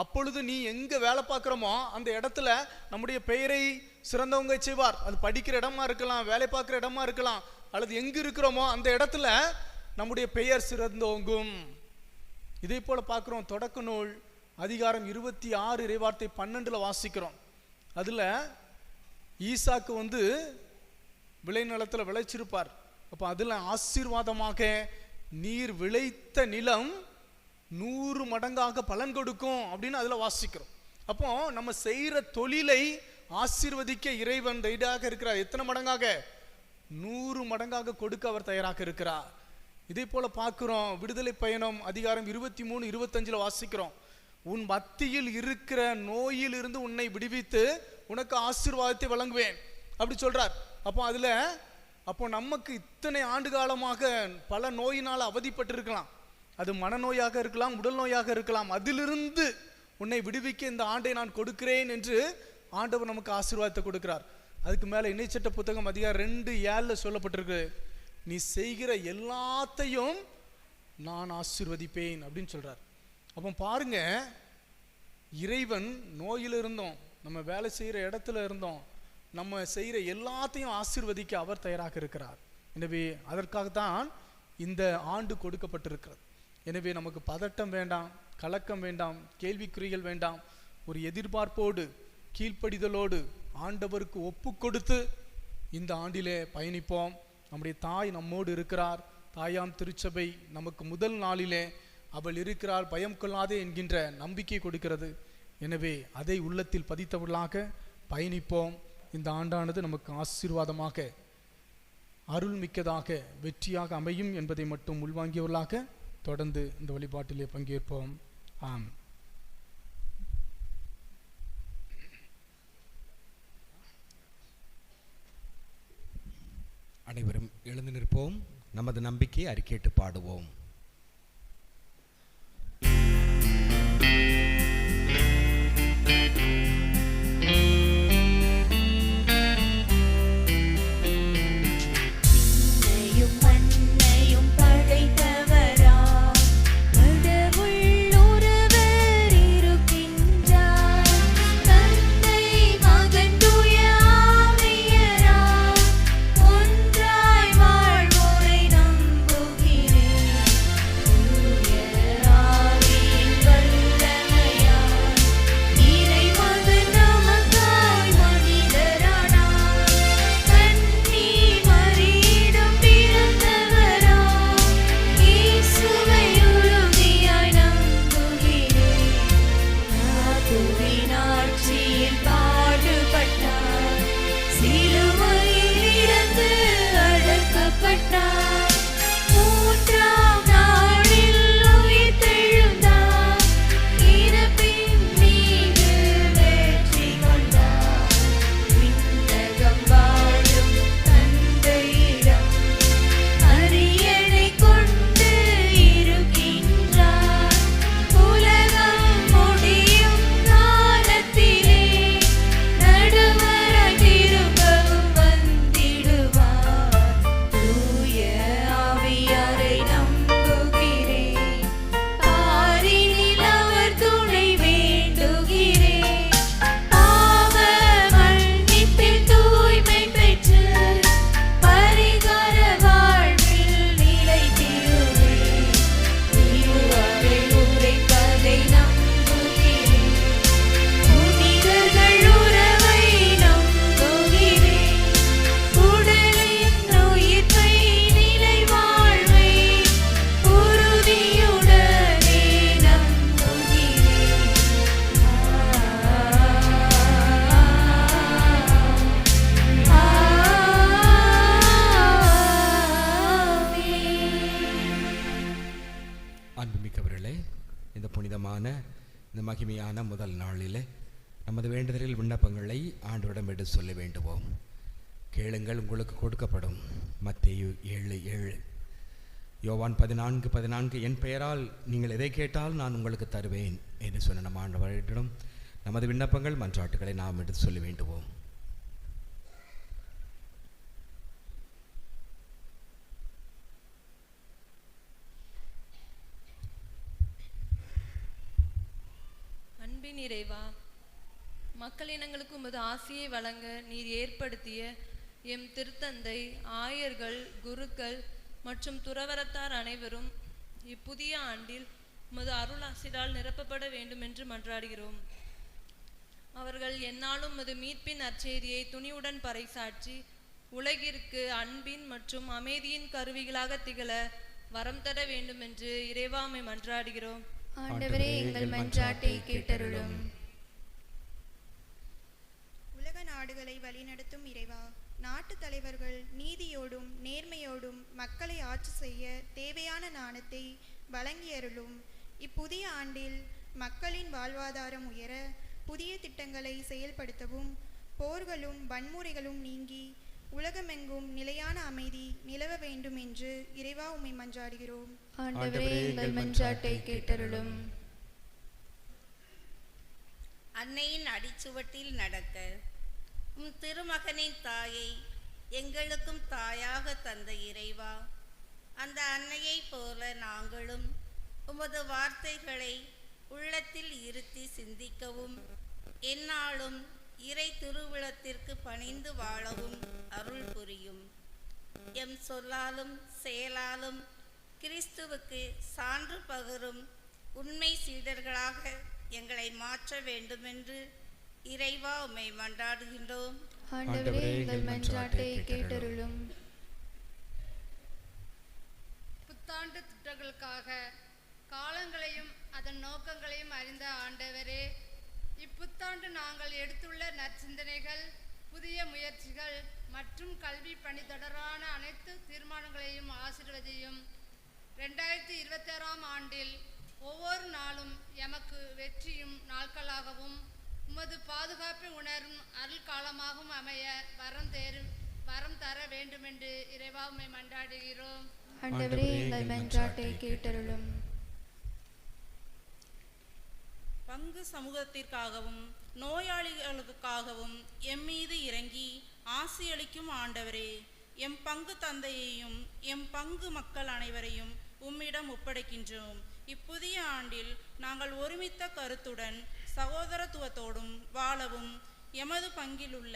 அப்பொழுது நீ எங்க வேலை பார்க்கிறோமோ அந்த இடத்துல நம்முடைய பெயரை சிறந்தவங்க செய்வார். அது படிக்கிற இடமா இருக்கலாம், வேலை பார்க்குற இடமா இருக்கலாம், அல்லது எங்க இருக்கிறோமோ அந்த இடத்துல நம்முடைய பெயர் சிறந்தோங்கும். இதே போல பார்க்கிறோம். தொடக்க நூல் அதிகாரம் 26 இறைவார்த்தை 12 வாசிக்கிறோம். அதுல ஈசாக்கு விளைநிலத்தில் விளைச்சிருப்பார். அப்போ அதுல ஆசீர்வாதமாக நீர் விளைத்த நிலம் 100 மடங்காக பலன் கொடுக்கும் அப்படின்னு அதுல வாசிக்கிறோம். அப்போ நம்ம செய்யற தொழிலை ஆசீர்வதிக்க இறைவன் தயாராக இருக்கிறார். எத்தனை மடங்காக? 100 மடங்காக கொடுக்க அவர் தயாராக இருக்கிறார். இதே போல பார்க்கிறோம். விடுதலை பயணம் அதிகாரம் 23 25 வாசிக்கிறோம். உன் மத்தியில் இருக்கிற நோயில் இருந்து உன்னை விடுவித்து உனக்கு ஆசீர்வாதத்தை வழங்குவேன் அப்படி சொல்றார். அப்போ நமக்கு இத்தனை ஆண்டு காலமாக பல நோயினால் அவதிப்பட்டிருக்கலாம். அது மனநோயாக இருக்கலாம், உடல் நோயாக இருக்கலாம். அதிலிருந்து உன்னை விடுவிக்க இந்த ஆண்டை நான் கொடுக்கிறேன் என்று ஆண்டவர் நமக்கு ஆசீர்வாதத்தை கொடுக்கிறார். அதுக்கு மேல இணைச்சட்ட புத்தகம் அதிகாரம் 2:7 சொல்லப்பட்டிருக்கு, நீ செய்கிற எல்லாத்தையும் நான் ஆசீர்வதிப்பேன் அப்படின்னு சொல்றார். அப்போ பாருங்க, இறைவன் நோயில் இருந்தோம், நம்ம வேலை செய்கிற இடத்துல இருந்தோம், நம்ம செய்கிற எல்லாத்தையும் ஆசீர்வதிக்க அவர் தயாராக இருக்கிறார். எனவே அதற்காகத்தான் இந்த ஆண்டு கொடுக்கப்பட்டிருக்கிறது. எனவே நமக்கு பதட்டம் வேண்டாம், கலக்கம் வேண்டாம், கேள்விக்குறிகள் வேண்டாம். ஒரு எதிர்பார்ப்போடு கீழ்ப்படிதலோடு ஆண்டவருக்கு ஒப்பு கொடுத்து இந்த ஆண்டிலே பயணிப்போம். நம்முடைய தாய் நம்மோடு இருக்கிறார். தாயாம் திருச்சபை நமக்கு முதல் நாளிலே அவள் இருக்கிறாள், பயம் கொள்ளாதே என்கின்ற நம்பிக்கை கொடுக்கிறது. எனவே அதை உள்ளத்தில் பதித்தவர்களாக பயணிப்போம். இந்த ஆண்டானது நமக்கு ஆசீர்வாதமாக, அருள்மிக்கதாக, வெற்றியாக அமையும் என்பதை மட்டும் உள்வாங்கியவர்களாக தொடர்ந்து இந்த வழிபாட்டிலே பங்கேற்போம். ஆம். அனைவரும் எழுந்து நிற்போம். நமது நம்பிக்கையை அறிக்கையிட்டு பாடுவோம். உலகம் முடியும் காலத்திலே நமது வேண்டுதலில் விண்ணப்பங்களை ஆண்டவரிடம் எடுத்து சொல்ல வேண்டுவோம். கேளுங்கள் உங்களுக்கு கொடுக்கப்படும். மத்தேயு 7:7. யோவான் 14:14 என் பெயரால் நீங்கள் எதை கேட்டால் நான் உங்களுக்கு தருவேன் என்று சொன்ன நம் ஆண்டவரிடம் நமது விண்ணப்பங்கள் மன்றாட்டுகளை நாம் எடுத்து சொல்ல வேண்டுவோம். அன்பின் இறைவா, மக்களினங்களுக்கு உமது ஆசியை வழங்க நீர் ஏற்படுத்திய எம் திருத்தந்தை, ஆயர்கள், குருக்கள் மற்றும் துறவரத்தார் அனைவரும் இப்புதிய ஆண்டில் உமது அருளாசிரால் நிரப்பப்பட வேண்டும் என்று மன்றாடுகிறோம். அவர்கள் எந்நாளும் உமது மீட்பின் நற்செய்தியை துணிவுடன் பறைசாற்றி உலகிற்கு அன்பின் மற்றும் அமைதியின் கருவிகளாக திகழ வரம் தர வேண்டும் என்று இறைவா உம்மை மன்றாடுகிறோம். ஆண்டவரே, எங்கள் மன்றாட்டை கேட்டருளும். உலக நாடுகளை வழிநடத்தும் இறைவா, நாட்டு தலைவர்கள் நீதியோடும் நேர்மையோடும் மக்களை ஆட்சி செய்ய தேவையான ஞானத்தை வழங்கியருளும். இப்புதிய ஆண்டில் மக்களின் வாழ்வாதாரம் உயர புதிய திட்டங்களை செயல்படுத்தவும், போர்களும் வன்முறைகளும் நீங்கி உலகமெங்கும் நிலையான அமைதி நிலவ வேண்டும் என்று இறைவா உம்மை மன்றாடுகிறோம். ஆண்டவரே, எங்கள் மன்றாட்டை கேட்டருளும். அன்னையின் அடிச்சுவட்டில் நடக்க உம் திருமகனின் தாயை எங்களுக்கும் தாயாக தந்த இறைவா, அந்த அன்னையைப் போல நாங்களும் உமது வார்த்தைகளை உள்ளத்தில் இருத்தி சிந்திக்கவும், எந்நாளும் இறை திருவிழத்திற்கு பணிந்து வாழவும் அருள் புரியும். எம் சொல்லாலும் செயலாலும் கிறிஸ்துவுக்கு சான்று பகரும் உண்மை சீடர்களாக எங்களை மாற்ற வேண்டுமென்று இறைவா உம்மை மன்றாடுகின்றோம். ஆண்டவரே, எங்கள் மன்றாட்டை கேட்டருளும். புத்தாண்டு திட்டங்களுக்காக காலங்களையும் அதன் நோக்கங்களையும் அறிந்த ஆண்டவரே, இப்புத்தாண்டு நாங்கள் எடுத்துள்ள நற்சிந்தனைகள், புதிய முயற்சிகள் மற்றும் கல்வி பணி தொடரான அனைத்து தீர்மானங்களையும் ஆசீர்வதியும். 2026ஆம் ஆண்டில் ஒவ்வொரு நாளும் எமக்கு வெற்றியும் நாட்களாகவும் உமது பாதுகாப்பை உணரும் அருள் காலமாகவும் அமைய வரம் தர வேண்டுமென்று இறைவா உம்மை மன்றாடுகிறோம். ஆண்டவரே, எங்கள் மன்றாட்டை கேட்டருளும். பங்கு சமூகத்திற்காகவும் நோயாளிகளுக்காகவும் எம்மீது இறங்கி ஆசியளிக்கும் ஆண்டவரே, எம் பங்கு தந்தையையும் எம் பங்கு மக்கள் அனைவரையும் உம்மிடம் ஒப்படைக்கின்றோம். இப்புதிய ஆண்டில் நாங்கள் ஒருமித்த கருத்துடன் சகோதரத்துவத்தோடும் வாழவும், எமது பங்கிலுள்ள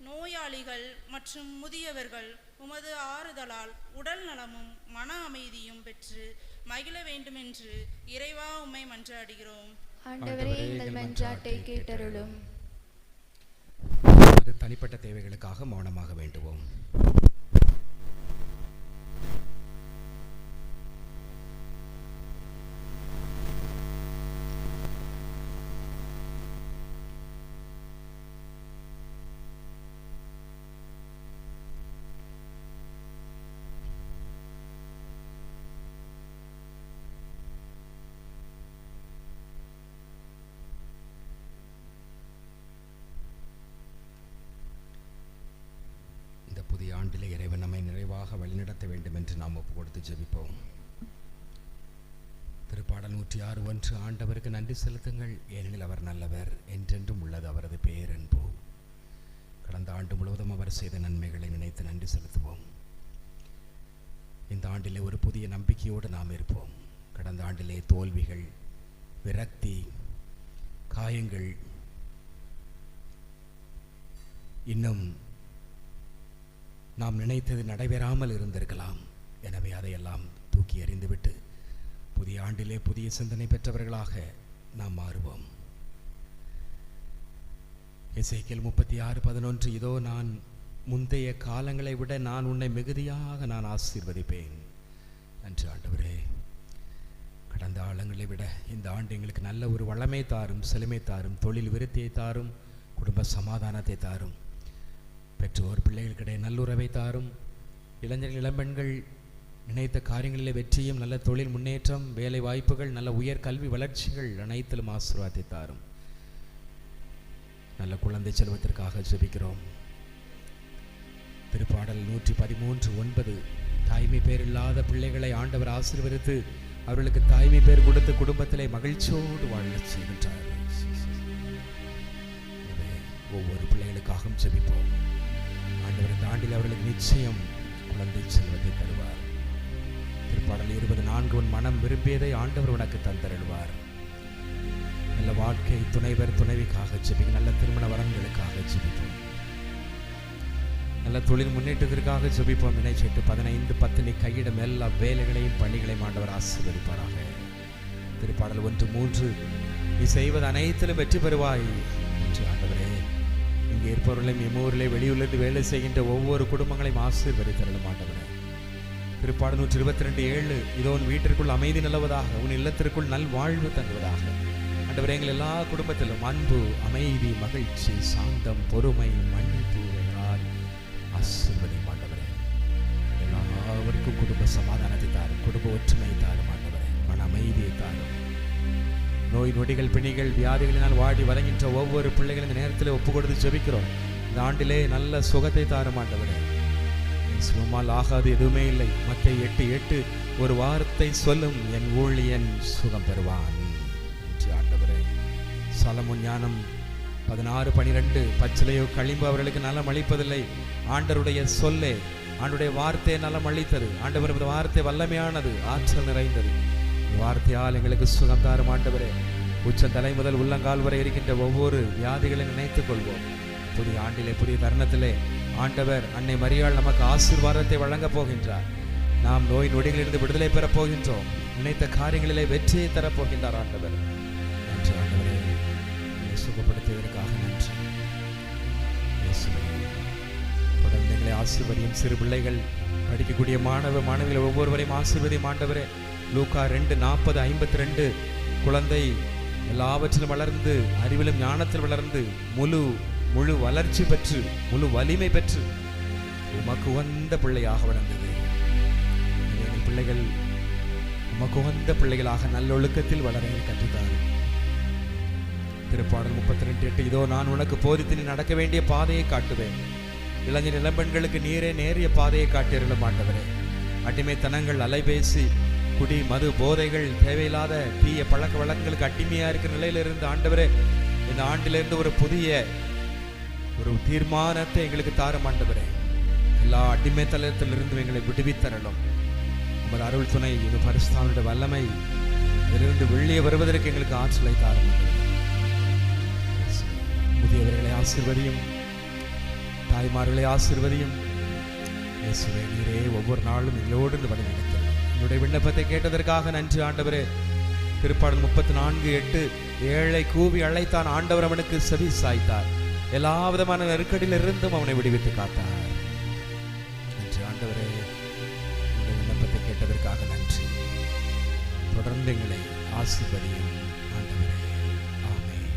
நோயாளிகள் மற்றும் முதியவர்கள் உமது ஆறுதலால் உடல் நலமும் மன அமைதியும் பெற்று மகிழ வேண்டுமென்று இறைவா உம்மை மன்றாடுகிறோம். ஆண்டவரே, எங்கள் மன்றாட்டை கேட்டருளும். தனிப்பட்ட தேவைகளுக்காக மௌனமாக வேண்டுவோம். புதிய ஆண்டிலே இறைவன் நம்மை நிறைவாக வழிநடத்த வேண்டும் என்று நாம் ஒப்பு கொடுத்து ஜெபிப்போம். திருப்பாடல் 106:1 ஆண்டவருக்கு நன்றி செலுத்துங்கள், ஏனெனில் அவர் நல்லவர், என்றென்றும் உள்ளது அவரது பேரன்பு. கடந்த ஆண்டு முழுவதும் அவர் செய்த நன்மைகளை நினைத்து நன்றி செலுத்துவோம். இந்த ஆண்டிலே ஒரு புதிய நம்பிக்கையோடு நாம் இருப்போம். கடந்த ஆண்டிலே தோல்விகள், விரக்தி, காயங்கள், இன்னும் நாம் நினைத்தது நடைபெறாமல் இருந்திருக்கலாம். எனவே அதையெல்லாம் தூக்கி எறிந்துவிட்டு புதிய ஆண்டிலே புதிய சிந்தனை பெற்றவர்களாக நாம் மாறுவோம். எசேக்கியேல் 36:11 இதோ நான் முந்தைய காலங்களை விட நான் உன்னை மிகுதியாக நான் ஆசீர்வதிப்பேன் என்று. ஆண்டவரே, கடந்த ஆழங்களை விட இந்த ஆண்டு எங்களுக்கு நல்ல ஒரு வளமை தாரும், செழுமை தாரும், தொழில் விருத்தியை தாரும், குடும்ப சமாதானத்தை தாரும், பெற்றோர் பிள்ளைகளுக்கிடையே நல்லுறவை தாரும், இளைஞர்கள் இளம்பெண்கள் நினைத்த காரியங்களிலே வெற்றியும், நல்ல தொழில் முன்னேற்றம், வேலை வாய்ப்புகள், நல்ல உயர் கல்வி வளர்ச்சிகள் அனைத்திலும் ஆசீர்வாதத்தை தாரும். நல்ல குழந்தை செல்வத்திற்காக ஜெபிக்கிறோம். திருப்பாடல் 113:9 தாய்மை பேர் இல்லாத பிள்ளைகளை ஆண்டவர் ஆசீர்வதித்து அவர்களுக்கு தாய்மை பேர் கொடுத்து குடும்பத்திலே மகிழ்ச்சியோடு வாழச் செய்கின்றார். ஒவ்வொரு பிள்ளைகளுக்காகவும் ஜெபிப்போம். ஆண்டவர் இந்த ஆண்டில் அவர்களுக்கு நிச்சயம் குழந்தை செல்வத்தை தருவார். திருப்பாடல் 24 உன் மனம் விரும்பியதை ஆண்டவர் உனக்கு தந்தருள்வார். நல்ல வாழ்க்கை துணைவர் துணைவிக்காக ஜெபிப்போம். நல்ல திருமண வரன்களுக்காக ஜெபிப்போம். நல்ல தொழில் முன்னேற்றத்திற்காக ஜெபிப்போம். இணைச்செட்டு 15:10 நீ கையிடும் எல்லா வேலைகளையும் பணிகளையும் ஆண்டவர் ஆசீர்வதிப்பாராக. திருப்பாடல் 1:3 நீ செய்வது அனைத்திலும் வெற்றி பெறுவாய் என்று ஆண்டவரே இங்கே இருப்பவர்களையும் எம்மூரிலே வெளியூரிலிருந்து வேலை செய்கின்ற ஒவ்வொரு குடும்பங்களையும் ஆசீர்வதித்தருளும் ஆண்டவரே. திருப்பாடல் 122:7 இதோ உன் வீட்டிற்குள் அமைதி நிலவதாக, உன் இல்லத்திற்குள் நல் வாழ்வு தங்குவதாக. ஆண்டவரே எங்கள் எல்லா குடும்பத்திலும் அன்பு, அமைதி, மகிழ்ச்சி, சாந்தம், பொறுமை, மன்னிப்பு ஆசீர்வதியும் ஆண்டவரே. எல்லாருக்கும் குடும்ப சமாதானத்தை தாரும், குடும்ப ஒற்றுமையை தாரும் ஆண்டவரே, மன அமைதியை தாரும். நோய் நொடிகள் பிணிகள் வியாதிகளினால் வாடி வதங்கின்ற ஒவ்வொரு பிள்ளைகளும் இந்த நேரத்தில் ஒப்பு கொடுத்து ஜெபிக்கிறோம். இந்த ஆண்டிலே நல்ல சுகத்தை தாரும் ஆண்டவரே. சுகமால் ஆகாது எதுவுமே இல்லை. மத்தேயு 8:8 ஒரு வார்த்தை சொல்லும் என் ஊழியன் சுகம் பெறுவான் என்று ஆண்டவரே. சாலமோன் ஞானம் 16:12 பச்சிலையோ களிம்பு அவர்களுக்கு நலம் அளிப்பதில்லை, ஆண்டவருடைய சொல்லே, ஆண்டவருடைய வார்த்தை நலம் அளித்தது. ஆண்டவர் வார்த்தை வல்லமையானது, ஆற்றல் நிறைந்தது. வார்த்தையால் எங்களுக்கு சுகம் தாரும் ஆண்டவரே. உச்ச தலை முதல் உள்ளங்கால் வரை இருக்கின்ற ஒவ்வொரு வியாதிகளை நினைத்துக் கொள்வோம். புதிய ஆண்டிலே புதிய தருணத்திலே ஆண்டவர் அன்னை மரியாள் நமக்கு ஆசீர்வாதத்தை வழங்கப் போகின்றார். நாம் நோய் நொடிகளிலிருந்து விடுதலை பெறப் போகின்றோம். நினைத்த காரியங்களிலே வெற்றியை தரப்போகின்றார் ஆண்டவர். நன்றி ஆண்டவரே, சுகப்படுத்தியதற்காக நன்றி. தொடர்ந்து எங்களை ஆசீர்வதியும். சிறு பிள்ளைகள் படிக்கக்கூடிய மாணவிகள் ஒவ்வொருவரையும் ஆசீர்வதியும் ஆண்டவரே. லூக்கா 2:40-52 குழந்தை எல்லாவற்றிலும் வளர்ந்து அறிவிலும் ஞானத்தில் வளர்ந்து முழு வளர்ச்சி பெற்று முழு வலிமை பெற்று உமக்கு உகந்த பிள்ளையாக வளர்ந்தது. பிள்ளைகள் உமக்கு உகந்த பிள்ளைகளாக நல்லொழுக்கத்தில் வளர கற்றுத்தாரு. திருப்பாடல் 32:8 இதோ நான் உனக்கு போதித்து நீ நடக்க வேண்டிய பாதையை காட்டுவேன். இளைஞர் இளம்பெண்களுக்கு நீரே நேரிய பாதையை காட்டியருளும் ஆண்டவரே. அடிமைத்தனங்கள், அலைபேசி, குடி, மது, போதைகள், தேவையில்லாத தீய பழக்க வழக்கங்களுக்கு அடிமையா இருக்கிற நிலையிலிருந்து ஆண்டவரே இந்த ஆண்டிலிருந்து ஒரு புதிய தீர்மானத்தை எங்களுக்கு தாரும் ஆண்டவரே. எல்லா அடிமைத்தனத்திலிருந்து எங்களை விடுவித்தரலும். உமது அருள் துணை, இது பரிசுத்தனுடைய வல்லமை இதிலிருந்து வெளியே வருவதற்கு எங்களுக்கு ஆற்றலை தாரும். முதியவர்களை ஆசீர்வதியும், தாய்மார்களை ஆசீர்வதியும். இயேசுவே நீரே ஒவ்வொரு நாளும் எங்களோடு இருந்து வழி நடத்தும். என்னுடைய விண்ணப்பத்தை கேட்டதற்காக நன்றி ஆண்டவரே. திருப்பாடல் 34:8 ஏழை கூவி அழைத்தான், ஆண்டவர் அவனுக்கு செவி சாய்த்தார், எல்லா விதமான நெருக்கடியில் இருந்தும் அவனை விடுவித்து காத்தார். நன்றி ஆண்டவரே, என்னுடைய விண்ணப்பத்தை கேட்டதற்காக நன்றி. தொடர்ந்து எங்களை ஆசீர்வதியும் ஆண்டவரே. ஆமென்.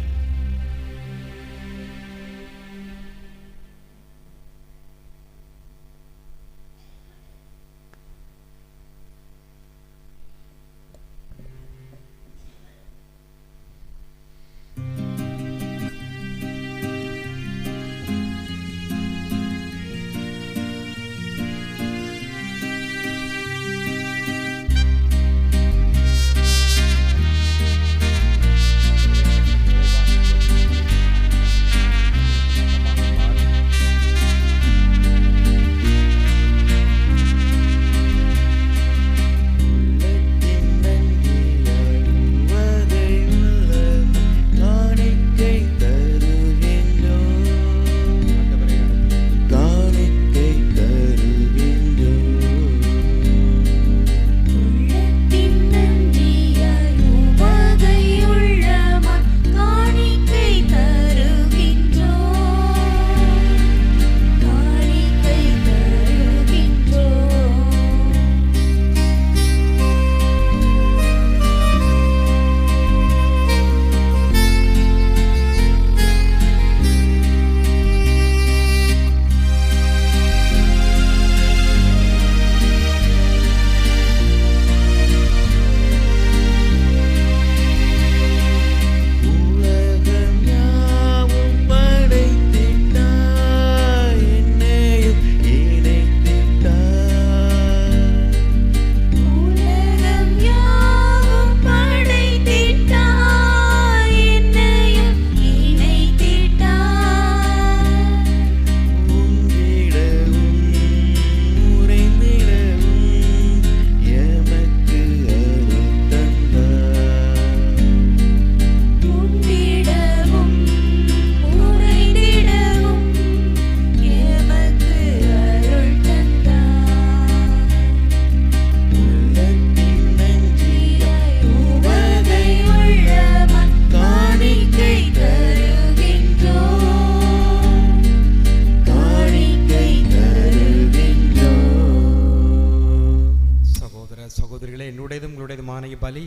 பிரியமான இப்பலி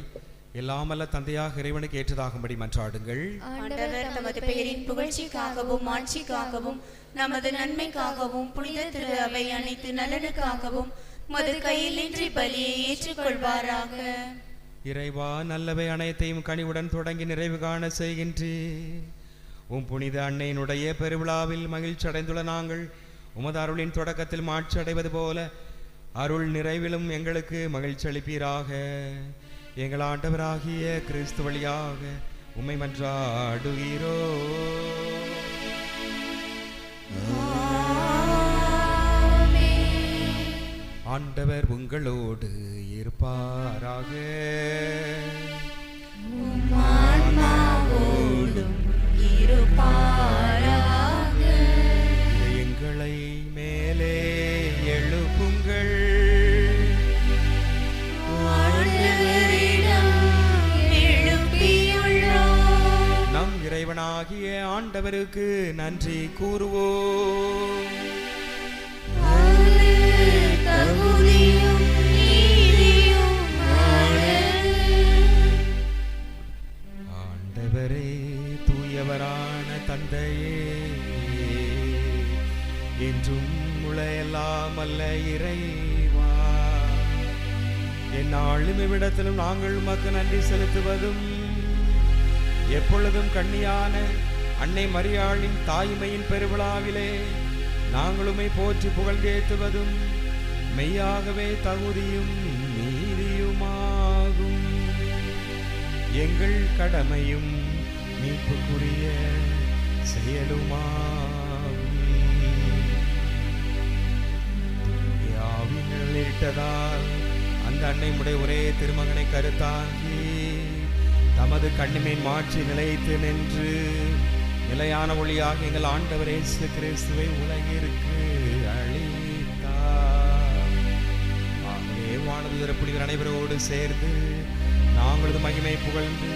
எல்லாமல்ல தந்தையாக இறைவனுக்கு ஏற்றதாகும்படி மன்றாடுங்கள். ஆண்டவர் தமது பெயரின் புகழ்ச்சிக்காகவும் ஆட்சிக்காகவும் நமது நன்மைக்காகவும் புனித திரு அவை அனைத்து நலனுக்காகவும் மது கையில் இன்றி பலியை ஏற்றுக்கொள்வாராக. இறைவா, நல்லவை அனைத்தையும் கனிவுடன் தொடங்கி நிறைவு காண செய்கின்றீர். உம் புனித அன்னையினுடைய பெருவிழாவில் மகிழ்ச்சி அடைந்துள்ள நாங்கள் உமது அருளின் தொடக்கத்தில் மாட்சி அடைவது போல அருள் நிறைவிலும் எங்களுக்கு மகிழ்ச்சி அளிப்பீராக. எங்கள் ஆண்டவராகிய கிறிஸ்து வழியாக உம்மை மன்றாடுகிறோ. ஆண்டவர் உங்களோடு இருப்பாராக. எங்களை மேலே எழுப்புங்கள். நம் இறைவனாகிய ஆண்டவருக்கு நன்றி கூறுவோம். ஆண்டவரே, தூயவரான தந்தையே, என்றும் முளையெல்லாம் அல்ல இறைவா, எந்நாளும் இவ்விடத்திலும் நாங்கள் உமக்கு நன்றி செலுத்துவதும் எப்பொழுதும் கண்ணியான அன்னை மரியாளின் தாய்மையின் பெருவிழாவிலே நாங்களுமை போற்றி புகழ்ந்தேத்துவதும் மெய்யாகவே தகுதியும் நீதியுமாகும். எங்கள் கடமையும் மீட்புக்குரிய செயலுமாகும். இட்டதால் அந்த அன்னை முடைய ஒரே திருமகனை கருத்தாங்கி தமது கண்ணிமேன் மாற்றி நிலைத்து நின்று நிலையான ஒளியாக எங்கள் ஆண்டவர் இயேசு கிறிஸ்துவை உலகிற்கு அளித்தார். ஆகவே வானதூதர் புனிதர் அனைவரோடு சேர்ந்து நாங்களது மகிமை புகழ்ந்து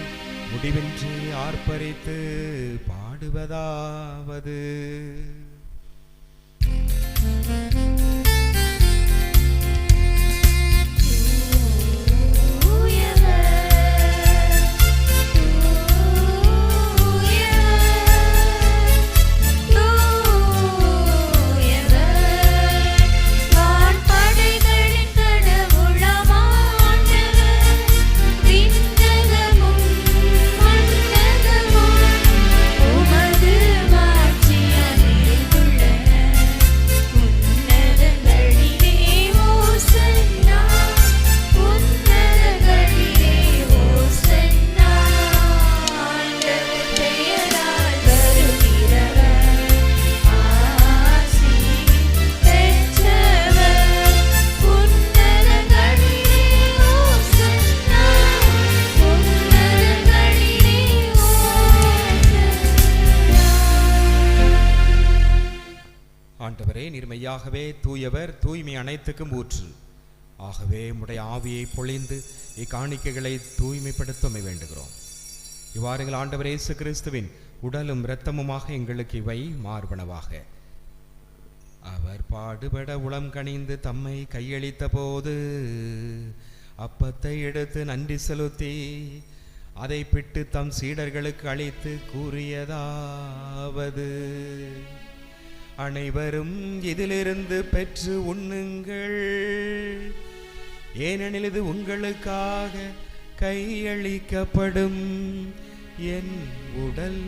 முடிவின்றி ஆர்ப்பரித்து பாடுவதாவது. ஆண்டவரே, நீர் மெய்யாகவே தூயவர், தூய்மை அனைத்துக்கும் ஊற்று. ஆகவே உம்முடைய ஆவியை பொழிந்து இக்காணிக்கைகளை தூய்மைப்படுத்த வேண்டுகிறோம். இவ்வாறு எங்கள் ஆண்டவர் இயேசு கிறிஸ்துவின் உடலும் இரத்தமுமாக எங்களுக்கு இவை மார்பனவாக. அவர் பாடுபட உளம் கனிந்து தம்மை கையளித்த போது அப்பத்தை எடுத்து நன்றி செலுத்தி அதை பிட்டு தம் சீடர்களுக்கு அளித்து கூறியதாவது: அனைவரும் இதிலிருந்து பெற்று உண்ணுங்கள், ஏனெனில் இது உங்களுக்காக கையளிக்கப்படும் என் உடல்.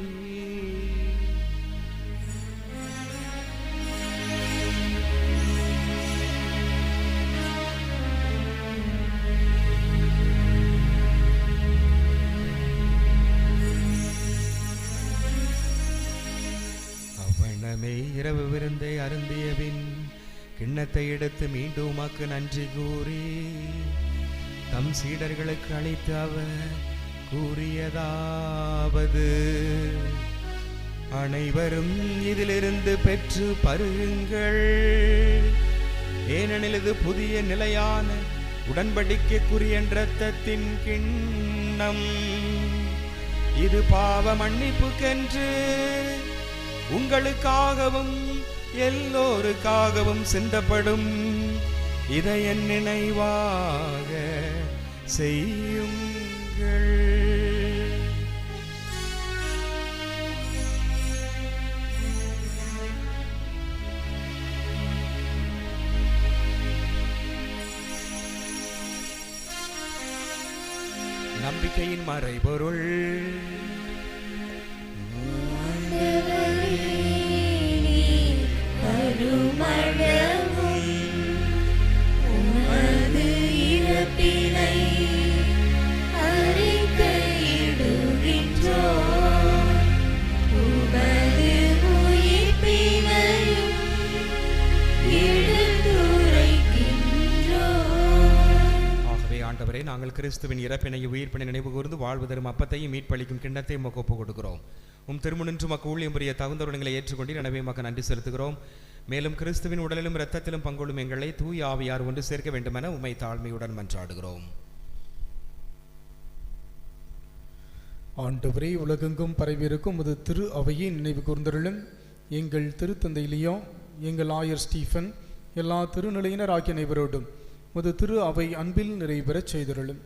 இரவு விருந்தை அருந்தியபின் கிண்ணத்தை எடுத்து மீண்டும் உமக்கு நன்றி கூறி தம் சீடர்களுக்கு அளித்து அவர் கூறியதாவது: அனைவரும் இதிலிருந்து பெற்று பருகுங்கள், ஏனெனில் இது புதிய நிலையான உடன்படிக்கைக்குரிய இரத்தத்தின் கிண்ணம். இது பாவ மன்னிப்புக்கென்று உங்களுக்காகவும் எல்லோருக்காகவும் சிந்தப்படும். இதை என் நினைவாக செய்யுங்கள். நம்பிக்கையின் மறைபொருள். ஆண்டவரே, நாங்கள் கிறிஸ்துவின் இறப்பினையும் உயிர்ப்பினை நினைவு கூர்ந்து வாழ்வு தரும் அப்பத்தையும் மீட்பளிக்கும் கிண்ணத்தை உமக்கு ஒப்புக் கொடுக்கிறோம். திருமுனின்று மக்கு ஊழியம் புரிய தகுந்தவர்களை ஏற்றுக்கொண்டு எனவே மக்க நன்றி செலுத்துகிறோம். மேலும் கிறிஸ்துவின் உடலிலும் இரத்தத்திலும் பங்கொள்ளும் எங்களை தூய் ஆவியார் ஒன்று சேர்க்க வேண்டுமென உம்மை தாழ்மையுடன் மன்றாடுகிறோம். ஆண்டவரே, உலகெங்கும் பரவியிருக்கும் உமது திரு அவையை நினைவு கூர்ந்தருளும். எங்கள் திருத்தந்தையிலேயோ எங்கள் ஆயர் ஸ்டீஃபன் எல்லா திருநிலையினர் ஆகிய அனைவரோடும் உமது திரு அவை அன்பில் நிறைவேறச் செய்தருளும்.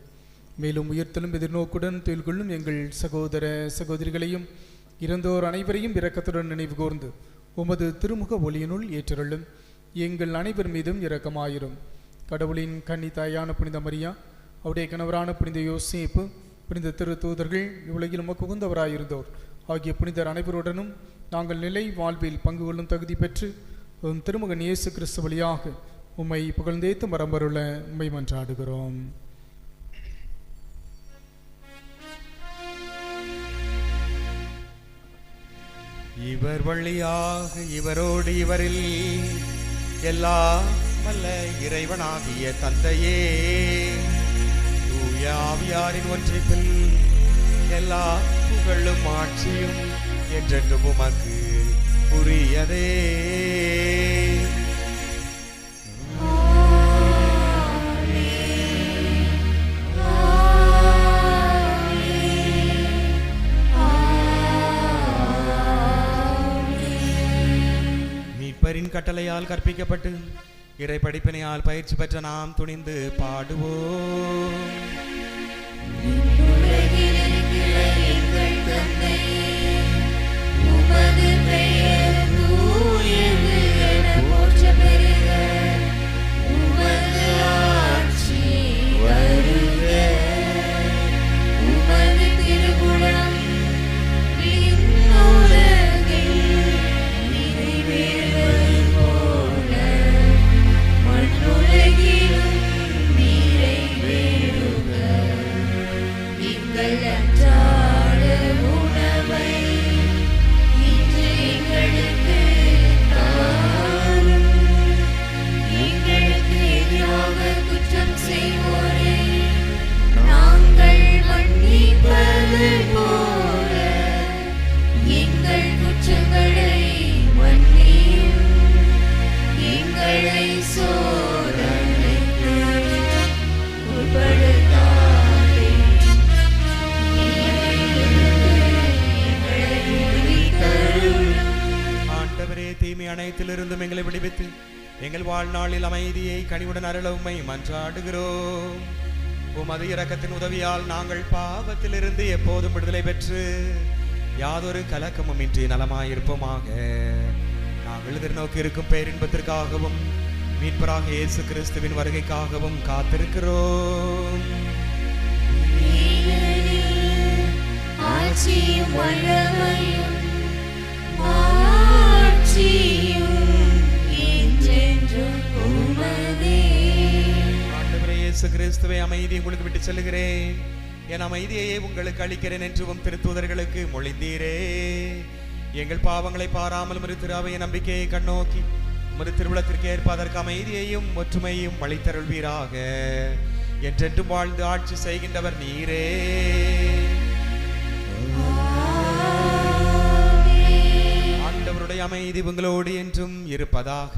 மேலும் உயிர்த்தலும் எதிர்நோக்குடன் தொழில் கொள்ளும் எங்கள் சகோதர சகோதரிகளையும் இறந்தோர் அனைவரையும் இரக்கத்துடன் நினைவு கூர்ந்து உமது திருமுக ஒளியினுள் ஏற்றருளும். எங்கள் அனைவர் மீதும் இரக்கமாயிரும். கடவுளின் கன்னி தாயான புனித மரியா, அவருடைய கணவரான புனித யோசேப்பு, புனித திரு தூதர்கள், இவ்வுலகில் உமக்கு உகந்தவராயிருந்தோர் ஆகிய புனிதர் அனைவருடனும் நாங்கள் நிலை வாழ்வில் பங்கு கொள்ளும் தகுதி பெற்று திருமகன் இயேசு கிறிஸ்து வழியாக உம்மை புகழ்ந்தேத்து மரம்பருள உம்மை மன்றாடுகிறோம். இவர் வழியாக இவரோடு இவரில் எல்லா வல்ல இறைவனாகிய தந்தையே, தூய ஆவியாரின் ஒன்றிப்பில் எல்லா புகழும் ஆட்சியும் என்றென்றும் உமக்கு உரியதே. கட்டளையால் கற்பிக்கப்பட்டு இறை படிப்பினையால் பயிற்சி பெற்ற நாம் துணிந்து பாடுவோம். அனைத்திலிருந்தும் எங்களை விடுவித்து எங்கள் வாழ்நாளில் அமைதியை கனிவுடன் அருள உம்மை மன்றாடுகிறோம். உமது இரக்கத்தின் உதவியால் நாங்கள் பாவத்திலிருந்து எப்போதும் விடுதலை பெற்று யாதொரு கலக்கமும் இன்றி நலமாயிருப்போமாக. நாங்கள் எதிர்நோக்கி இருக்கும் பேரின்பத்திற்காகவும் மீட்பராக இயேசு கிறிஸ்துவின் வருகைக்காகவும் காத்திருக்கிறோம். ஆண்டவரே இயேசு கிறிஸ்துவை அமைதியை உங்களுக்கு விட்டு செல்கிறேன், என் அமைதியையே உங்களுக்கு அளிக்கிறேன் என்றும் திருத்தூதர்களுக்கு மொழிந்தீரே. எங்கள் பாவங்களை பாராமல் ஒரு திராவைய நம்பிக்கையை கண்ணோக்கி உமது திருவிழத்திற்கு ஏற்ப அதற்கு அமைதியையும் ஒற்றுமையும் அளித்தருள்வீராக. என்றென்றும் வாழ்ந்து ஆட்சி செய்கின்றவர் நீரே. ஆண்டவருடைய அமைதி உங்களோடு என்றும் இருப்பதாக.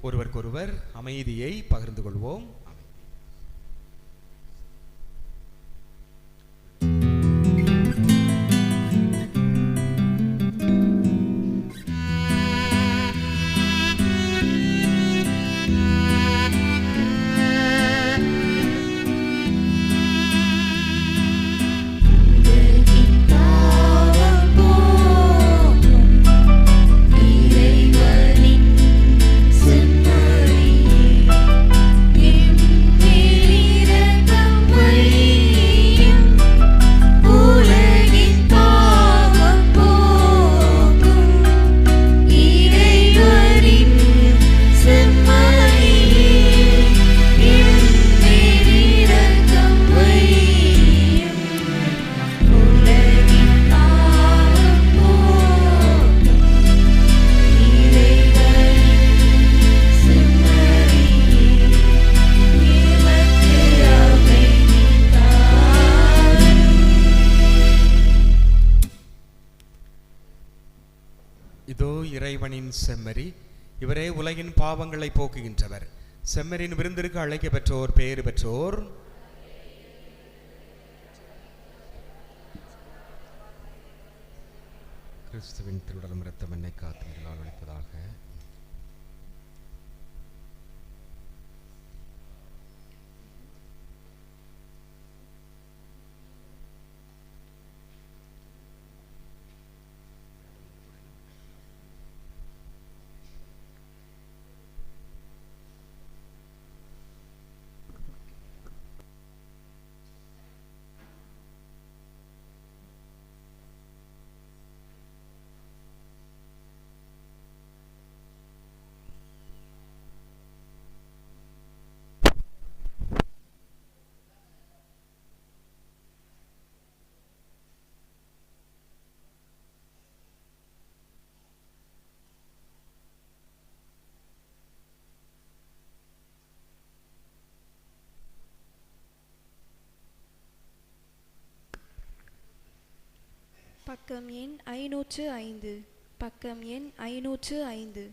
ஒருவருக்கொருவர் அமைதியை பகிர்ந்து கொள்வோம். செம்மறி, இவரே உலகின் பாவங்களை போக்குகின்றவர். செம்மறியின் விருந்திற்கு அழைக்க பெற்றோர் பேறு பெற்றோர். கிறிஸ்துவின் திருவுடலும் இரத்தம் என்னை காத்து முதலால் அளிப்பதாக. பக்கம் எண் 505. பக்கம் எண் 505.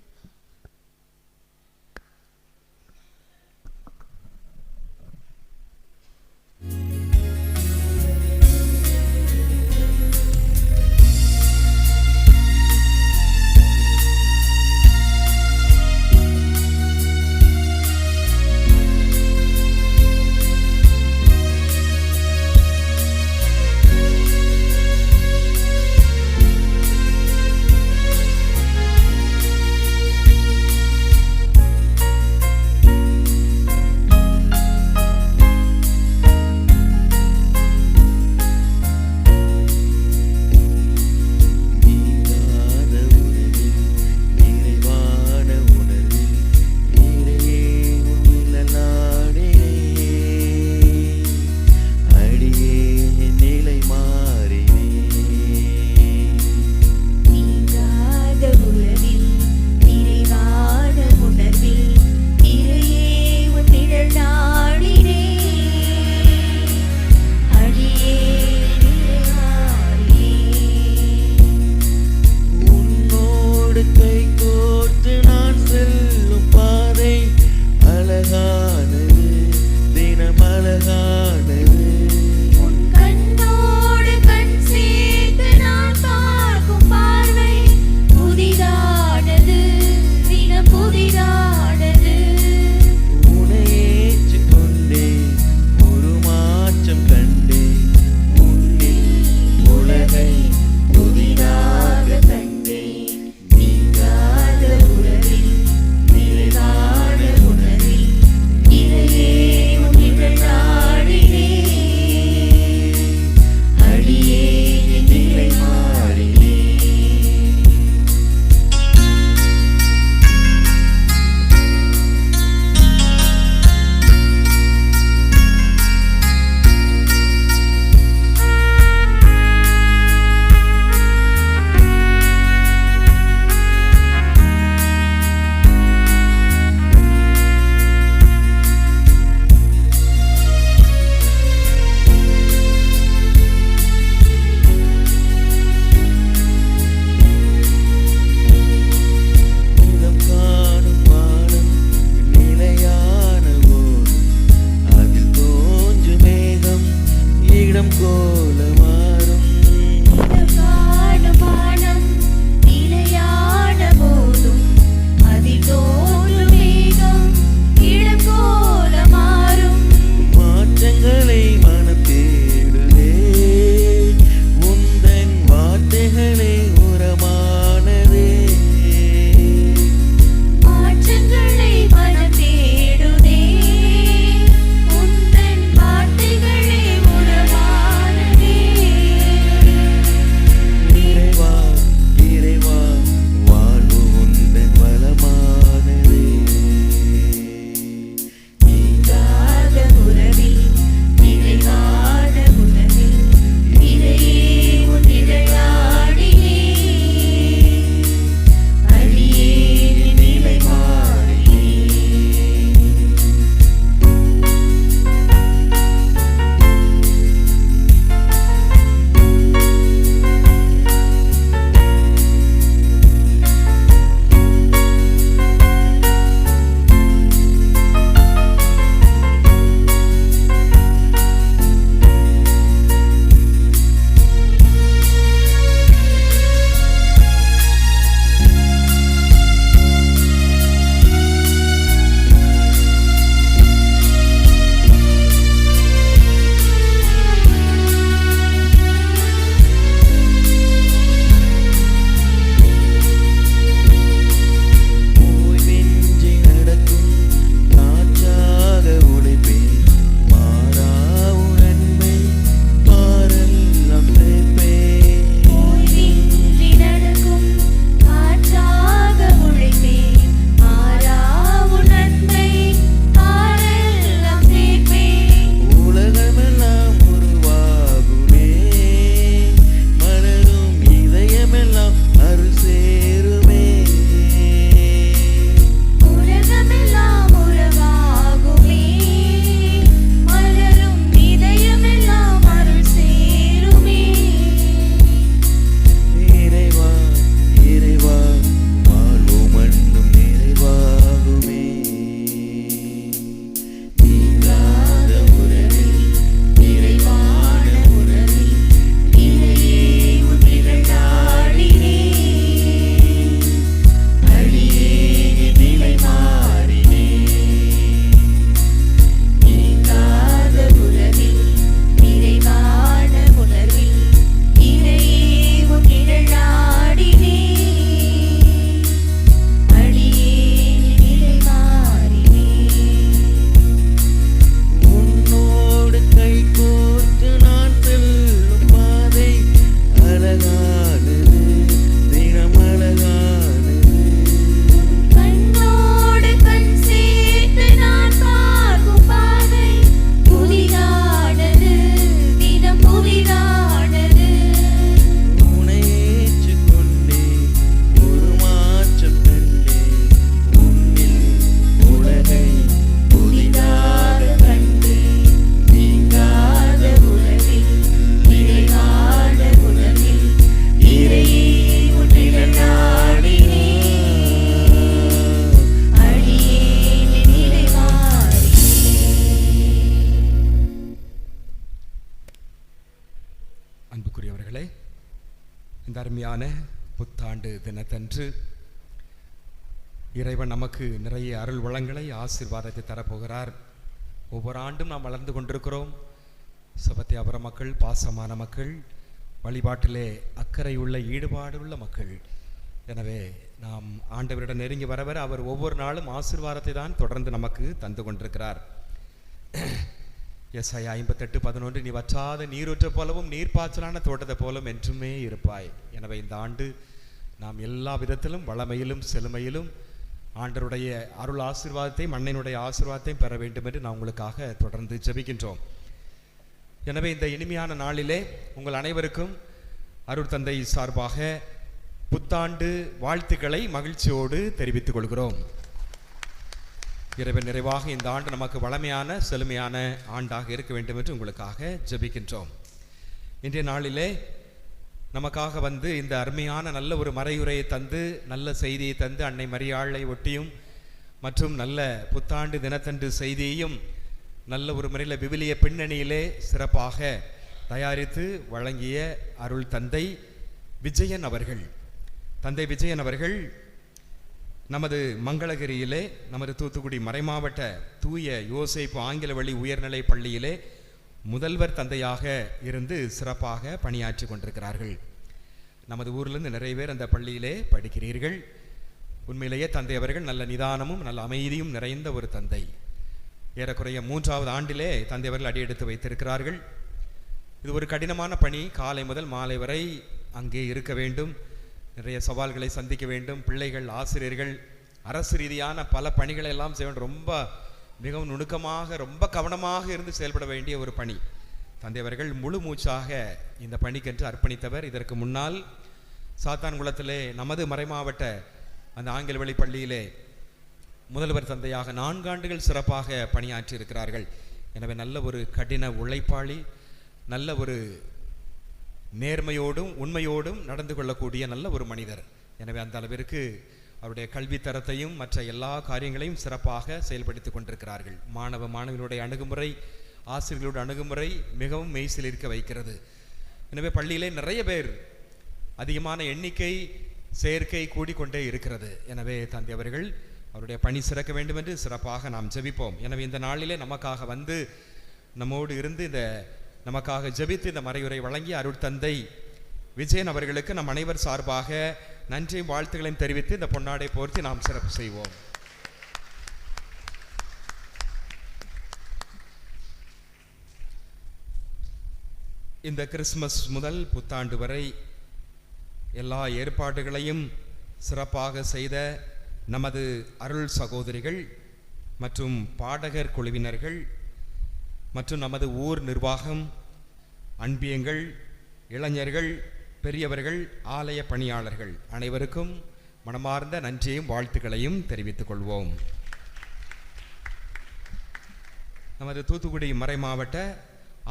பிள்ளைகளே, இந்த அருமையான புத்தாண்டு தினத்தன்று இறைவன் நமக்கு நிறைய அருள் வளங்களை ஆசீர்வாதத்தை தரப்போகிறார். ஒவ்வொரு ஆண்டும் நாம் வளர்ந்து கொண்டிருக்கிறோம். சபத்தியாபுர மக்கள் பாசமான மக்கள், வழிபாட்டிலே அக்கறை உள்ள ஈடுபாடு உள்ள மக்கள். எனவே நாம் ஆண்டவரிடம் நெருங்கி வர வர அவர் ஒவ்வொரு நாளும் ஆசீர்வாதத்தை தான் தொடர்ந்து நமக்கு தந்து கொண்டிருக்கிறார். எஸ்ஐயா 58:11, நீ வற்றாத நீரூற்ற போலவும் நீர்ப்பாய்ச்சலான தோட்டத்தை போலும் என்றுமே இருப்பாய். எனவே இந்த ஆண்டு நாம் எல்லா விதத்திலும் வளமையிலும் செழுமையிலும் ஆண்டருடைய அருள் ஆசீர்வாதத்தையும் அன்னையினுடைய ஆசீர்வாதத்தையும் பெற வேண்டும் என்று நான் உங்களுக்காக தொடர்ந்து ஜெபிக்கின்றோம். எனவே இந்த இனிமையான நாளிலே உங்கள் அனைவருக்கும் அருள் தந்தை சார்பாக புத்தாண்டு வாழ்த்துக்களை மகிழ்ச்சியோடு தெரிவித்துக் கொள்கிறோம். இறைவன் நிறைவாக இந்த ஆண்டு நமக்கு வளமையான செழுமையான ஆண்டாக இருக்க வேண்டும் என்று உங்களுக்காக ஜெபிக்கின்றோம். இன்றைய நாளிலே நமக்காக வந்து இந்த அருமையான நல்ல ஒரு மறையுரையை தந்து, நல்ல செய்தியை தந்து, அன்னை மரியாளை ஒட்டியும் மற்றும் நல்ல புத்தாண்டு தினத்தன்று செய்தியையும் நல்ல ஒரு முறையில் விவிலிய பின்னணியிலே சிறப்பாக தயாரித்து வழங்கிய அருள் தந்தை விஜயன் அவர்கள், தந்தை விஜயன் அவர்கள் நமது மங்களகிரியிலே, நமது தூத்துக்குடி மறைமாவட்ட தூய யோசேப்பு ஆங்கில வழி உயர்நிலை பள்ளியிலே முதல்வர் தந்தையாக இருந்து சிறப்பாக பணியாற்றி கொண்டிருக்கிறார்கள். நமது ஊரிலிருந்து நிறைய பேர் அந்த பள்ளியிலே படிக்கிறீர்கள். உண்மையிலேயே தந்தை அவர்கள் நல்ல நிதானமும் நல்ல அமைதியும் நிறைந்த ஒரு தந்தை. ஏறக்குறைய 3வது ஆண்டிலே தந்தை அவர்கள் அடியெடுத்து வைத்திருக்கிறார்கள். இது ஒரு கடினமான பணி. காலை முதல் மாலை வரை அங்கே இருக்க வேண்டும், நிறைய சவால்களை சந்திக்க வேண்டும். பிள்ளைகள், ஆசிரியர்கள், அரசு ரீதியான பல பணிகளை எல்லாம் செய்ய வேண்டும். ரொம்ப மிகவும் நுணுக்கமாக ரொம்ப கவனமாக இருந்து செயல்பட வேண்டிய ஒரு பணி. தந்தை அவர்கள் முழு மூச்சாக இந்த பணிக்கென்று அர்ப்பணித்தவர். இதற்கு முன்னால் சாத்தான்குளத்திலே நமது மறைமாவட்ட அந்த ஆங்கில வழி பள்ளியிலே முதல்வர் தந்தையாக 4 ஆண்டுகள் சிறப்பாக பணியாற்றி இருக்கிறார்கள். எனவே நல்ல ஒரு கடின உழைப்பாளி, நல்ல ஒரு நேர்மையோடும் உண்மையோடும் நடந்து கொள்ளக்கூடிய நல்ல ஒரு மனிதர். எனவே அந்த அளவிற்கு அவருடைய கல்வி தரத்தையும் மற்ற எல்லா காரியங்களையும் சிறப்பாக செயல்படுத்தி கொண்டிருக்கிறார்கள். மாணவர்களுடைய அணுகுமுறை, ஆசிரியர்களுடைய அணுகுமுறை மிகவும் மெய்சிலிருக்க வைக்கிறது. எனவே பள்ளியிலே நிறைய பேர், அதிகமான எண்ணிக்கை சேர்க்கை கூடிக்கொண்டே இருக்கிறது. எனவே தந்தை அவர்கள் அவருடைய பணி சிறக்க வேண்டும் என்று சிறப்பாக நாம் ஜெபிப்போம். எனவே இந்த நாளிலே நமக்காக வந்து நம்மோடு இருந்து இந்த நமக்காக ஜெபித்து இந்த மறையுரை வழங்கிய அருள் தந்தை விஜயன் அவர்களுக்கு நம் அனைவர் சார்பாக நன்றியும் வாழ்த்துக்களையும் தெரிவித்து இந்த பொன்னாடை போர்த்தி நாம் சிறப்பு செய்வோம். இந்த கிறிஸ்துமஸ் முதல் புத்தாண்டு வரை எல்லா ஏற்பாடுகளையும் சிறப்பாக செய்த நமது அருள் சகோதரிகள் மற்றும் பாடகர் குழுவினர்கள் மற்றும் நமது ஊர் நிர்வாகம், அன்பியங்கள், இளைஞர்கள், பெரியவர்கள், ஆலய பணியாளர்கள் அனைவருக்கும் மனமார்ந்த நன்றியையும் வாழ்த்துக்களையும் தெரிவித்துக் கொள்வோம். நமது தூத்துக்குடி மறைமாவட்ட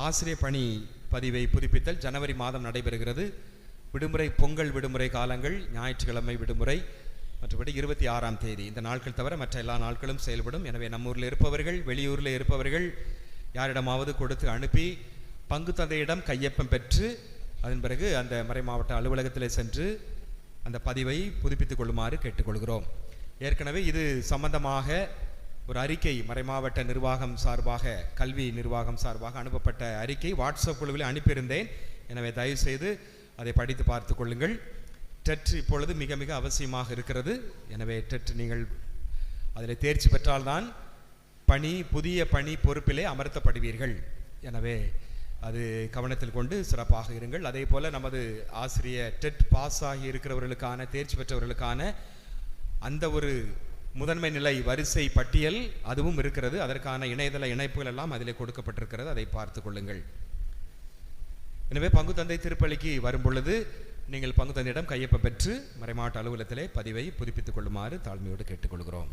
ஆசிரியர் பணி பதிவை புதுப்பித்தல் ஜனவரி மாதம் நடைபெறுகிறது. விடுமுறை, பொங்கல் விடுமுறை காலங்கள், ஞாயிற்றுக்கிழமை விடுமுறை, மற்றபடி 26ஆம் தேதி இந்த நாட்கள் தவிர மற்ற எல்லா நாட்களும் செயல்படும். எனவே நம்ம ஊரில் இருப்பவர்கள், வெளியூரில் இருப்பவர்கள் யாரிடமாவது கொடுத்து அனுப்பி பங்கு தந்தையிடம் கையொப்பம் பெற்று அதன் பிறகு அந்த மறைமாவட்ட அலுவலகத்தில் சென்று அந்த பதிவை புதுப்பித்துக் கொள்ளுமாறு கேட்டுக்கொள்கிறோம். ஏற்கனவே இது சம்பந்தமாக ஒரு அறிக்கை மறைமாவட்ட நிர்வாகம் சார்பாக, கல்வி நிர்வாகம் சார்பாக அனுப்பப்பட்ட அறிக்கை வாட்ஸ்அப் குழுவில் அனுப்பியிருந்தேன். எனவே தயவுசெய்து அதை படித்து பார்த்து கொள்ளுங்கள். டெட் இப்பொழுது மிக மிக அவசியமாக இருக்கிறது. எனவே டெட் நீங்கள் அதில் தேர்ச்சி பெற்றால்தான் புதிய பணி பொறுப்பிலே அமர்த்தப்படுவீர்கள். எனவே அது கவனத்தில் கொண்டு சிறப்பாக இருங்கள். அதே போல் நமது ஆசிரியர் டெட் பாஸ் ஆகி இருக்கிறவர்களுக்கான, தேர்ச்சி பெற்றவர்களுக்கான அந்த ஒரு முதன்மை நிலை வரிசை பட்டியல் அதுவும் இருக்கிறது. அதற்கான இணையதள இணைப்புகள் எல்லாம் அதில் கொடுக்கப்பட்டிருக்கிறது. அதை பார்த்து கொள்ளுங்கள். எனவே பங்கு தந்தை திருப்பலிக்கு வரும் பொழுது நீங்கள் பங்கு தந்தையிடம் கையொப்பம் பெற்று மறைமாவட்ட அலுவலகத்திலே பதிவை புதுப்பித்துக் கொள்ளுமாறு தாழ்மையோடு கேட்டுக்கொள்கிறோம்.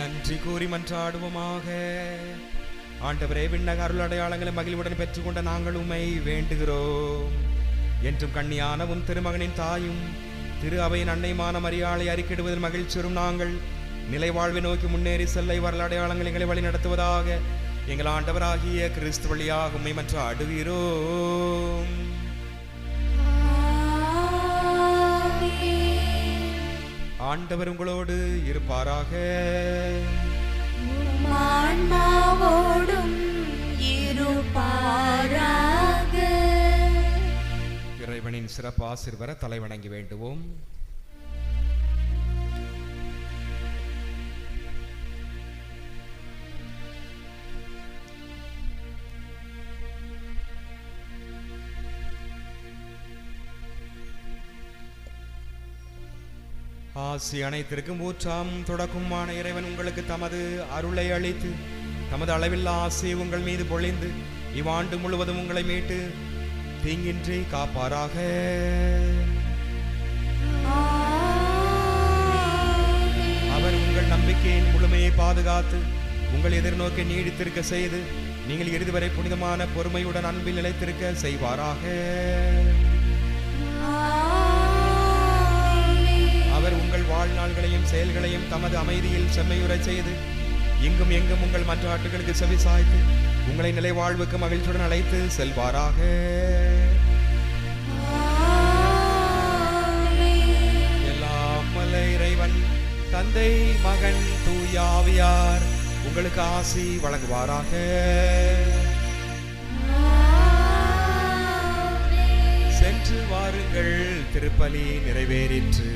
நன்றி கூறி மன்றாடுவோமாக. ஆண்டவரே, விண்ணக அருள் அடையாளங்களை மகிழ்வுடன் பெற்றுக்கொண்ட நாங்கள் உம்மை வேண்டுகிறோம். என்றும் கண்ணியானவும் திருமகனின் தாயும் திரு அவையின் அன்னைமான மரியாளை அறிக்கையிடுவதில் மகிழ்ச்சியும் நாங்கள் நிலை வாழ்வை நோக்கி முன்னேறி செல்ல வரல் அடையாளங்கள் எங்களை வழி நடத்துவதாக எங்கள் ஆண்டவராகிய கிறிஸ்து வழியாக உம்மை மன்றாடுகிறோம். ஆண்டவர் உங்களோடு இருப்பாராக. இறைவனின் சிறப்பு ஆசீர்வர தலை வணங்கி வேண்டுவோம். ஆசி அனைத்திற்கும் ஊற்றாம் தொடக்கமான இறைவன் உங்களுக்கு தமது அருளை அளித்து தமது அளவில்லா ஆசையை உங்கள் மீது பொழிந்து இவ்வாண்டு முழுவதும் உங்களை மீட்டு தீங்கின்றி காப்பாராக. அவர் உங்கள் நம்பிக்கையின் முழுமையை பாதுகாத்து உங்கள் எதிர்நோக்கை நீடித்திருக்க செய்து நீங்கள் இறுதி வரை புனிதமான பொறுமையுடன் அன்பில் நிலைத்திருக்க செய்வாராக. அவர் உங்கள் வாழ்நாள்களையும் செயல்களையும் தமது அமைதியில் செம்மையுறச் செய்து இங்கும் எங்கும் உங்கள் மற்ற ஆட்டுகளுக்கு செவி சாய்த்து உங்களை நிலை வாழ்வுக்கு மகிழ்ச்சியுடன் அழைத்து செல்வாராக. எல்லாம் வல்ல இறைவன் தந்தை, மகன், தூய ஆவியார் உங்களுக்கு ஆசி வழங்குவாராக. சென்று வாருங்கள், திருப்பலி நிறைவேறிற்று.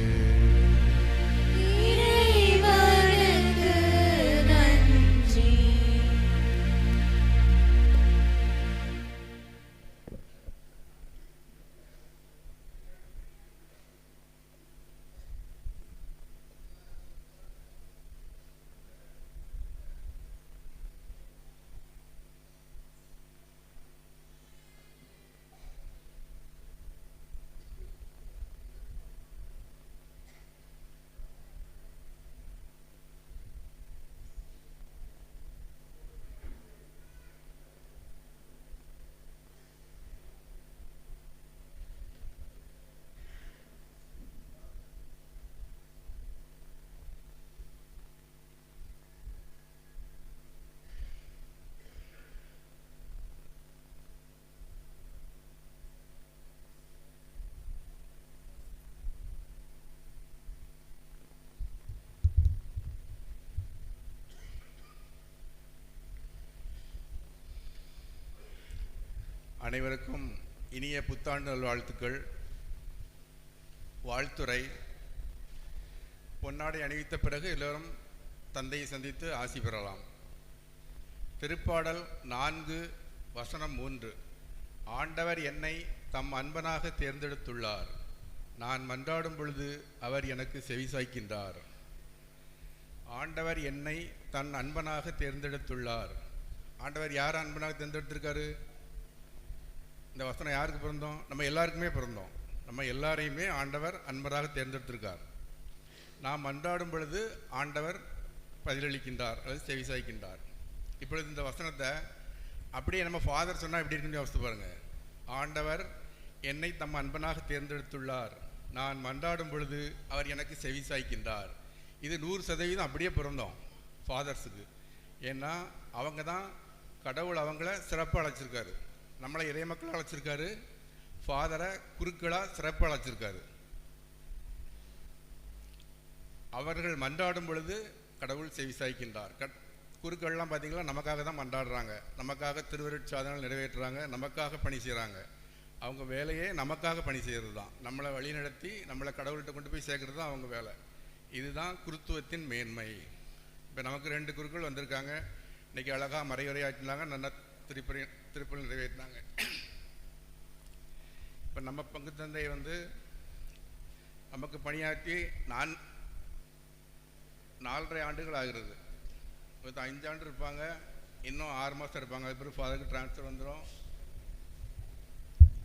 அனைவருக்கும் இனிய புத்தாண்டு நல்வாழ்த்துக்கள். வாழ்த்துரை. பொன்னாடை அணிவித்த பிறகு எல்லோரும் தந்தையை சந்தித்து ஆசி பெறலாம். திருப்பாடல் 4:3. ஆண்டவர் என்னை தம் அன்பனாக தேர்ந்தெடுத்துள்ளார். நான் மன்றாடும் பொழுது அவர் எனக்கு செவிசாய்க்கின்றார். ஆண்டவர் என்னை தன் அன்பனாக தேர்ந்தெடுத்துள்ளார். ஆண்டவர் யார் அன்பனாக தேர்ந்தெடுத்திருக்காரு? இந்த வசனம் யாருக்கு பிறந்தோம்? நம்ம எல்லாருக்குமே பிறந்தோம். நம்ம எல்லாரையுமே ஆண்டவர் அன்பராக தேர்ந்தெடுத்திருக்கார். நாம் மன்றாடும் பொழுது ஆண்டவர் பதிலளிக்கின்றார், அல்லது செவிசாய்க்கின்றார். இப்பொழுது இந்த வசனத்தை அப்படியே நம்ம ஃபாதர் சொன்னால் எப்படி இருக்குன்னு யோசித்து பாருங்கள். ஆண்டவர் என்னை தம் அன்பனாக தேர்ந்தெடுத்துள்ளார். நான் மன்றாடும் பொழுது அவர் எனக்கு செவிசாய்க்கின்றார். இது 100% அப்படியே பிறந்தோம் ஃபாதர்ஸுக்கு. ஏன்னா அவங்க தான் கடவுள் அவங்கள சிறப்பாக அழைச்சிருக்காரு. நம்மளை இறைமக்களை அழைச்சிருக்காரு, ஃபாதரை குருக்களாக சிறப்பாக அழைச்சிருக்காரு. அவர்கள் மன்றாடும் பொழுது கடவுள் செவிசாய்க்கின்றார். குருக்கள்லாம் பார்த்தீங்கன்னா நமக்காக தான் மன்றாடுறாங்க, நமக்காக திருவருட்சாதனைகள் நிறைவேற்றுறாங்க, நமக்காக பணி செய்கிறாங்க. அவங்க வேலையே நமக்காக பணி செய்கிறது தான். நம்மளை வழிநடத்தி நம்மளை கடவுள்கிட்ட கொண்டு போய் சேர்க்கறது தான் அவங்க வேலை. இதுதான் குருத்துவத்தின் மேன்மை. இப்போ நமக்கு 2 குருக்கள் வந்திருக்காங்க. இன்றைக்கி அழகாக மறையுரையாற்றினாங்க, நல்லா திருப்பலி நிறைவேற்றினாங்க. இப்போ நம்ம பங்கு தந்தை நமக்கு பணியாற்றி 4.5 ஆண்டுகள் ஆகிறது. 5 ஆண்டு இருப்பாங்க, இன்னும் 6 மாதம் இருப்பாங்க. அது பிறகு ஃபாதருக்கு ட்ரான்ஸ்ஃபர் வந்துடும்.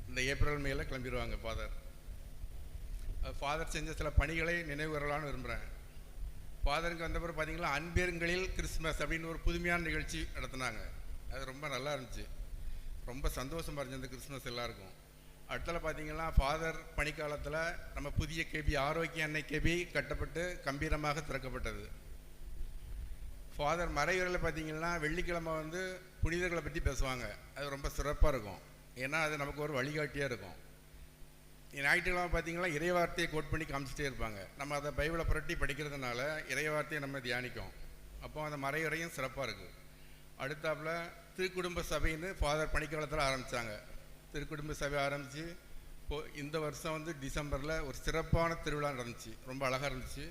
இந்த ஏப்ரல் மேல கிளம்பிடுவாங்க ஃபாதர். ஃபாதர் செஞ்ச சில பணிகளை நினைவு வரலான்னு விரும்புகிறேன். ஃபாதருக்கு வந்த பிறகு பார்த்தீங்கன்னா அன்பெருங்களில் கிறிஸ்மஸ் அப்படின்னு ஒரு புதுமையான நிகழ்ச்சி நடத்தினாங்க. அது ரொம்ப நல்லா இருந்துச்சு, ரொம்ப சந்தோஷமாக இருந்துச்சு அந்த கிறிஸ்மஸ் எல்லாருக்கும். அடுத்தல பார்த்தீங்கன்னா ஃபாதர் பணிக்காலத்தில் நம்ம புதிய கேபி ஆரோக்கிய அன்னை கேபி கட்டப்பட்டு கம்பீரமாக திறக்கப்பட்டது. ஃபாதர் மறைவுரையில் பார்த்தீங்கன்னா வெள்ளிக்கிழமை வந்து புனிதர்களை பற்றி பேசுவாங்க. அது ரொம்ப சிறப்பாக இருக்கும், ஏன்னா அது நமக்கு ஒரு வழிகாட்டியாக இருக்கும். ஞாயிற்றுக்கிழமை பார்த்தீங்கன்னா இறைவார்த்தையை கோட் பண்ணி காமிச்சிட்டே இருப்பாங்க. நம்ம அதை பைபிளை புரட்டி படிக்கிறதுனால இறைவார்த்தையை நம்ம தியானிக்கும். அப்போ அந்த மறைவுரையும் சிறப்பாக இருக்குது. அடுத்தாப்புல திருக்குடும்ப சபைன்னு ஃபாதர் பணிக்காலத்தில் ஆரம்பித்தாங்க. திருக்குடும்ப சபை ஆரம்பித்து இந்த வருஷம் வந்து டிசம்பரில் ஒரு சிறப்பான திருவிழா நடந்துச்சு, ரொம்ப அழகாக இருந்துச்சு.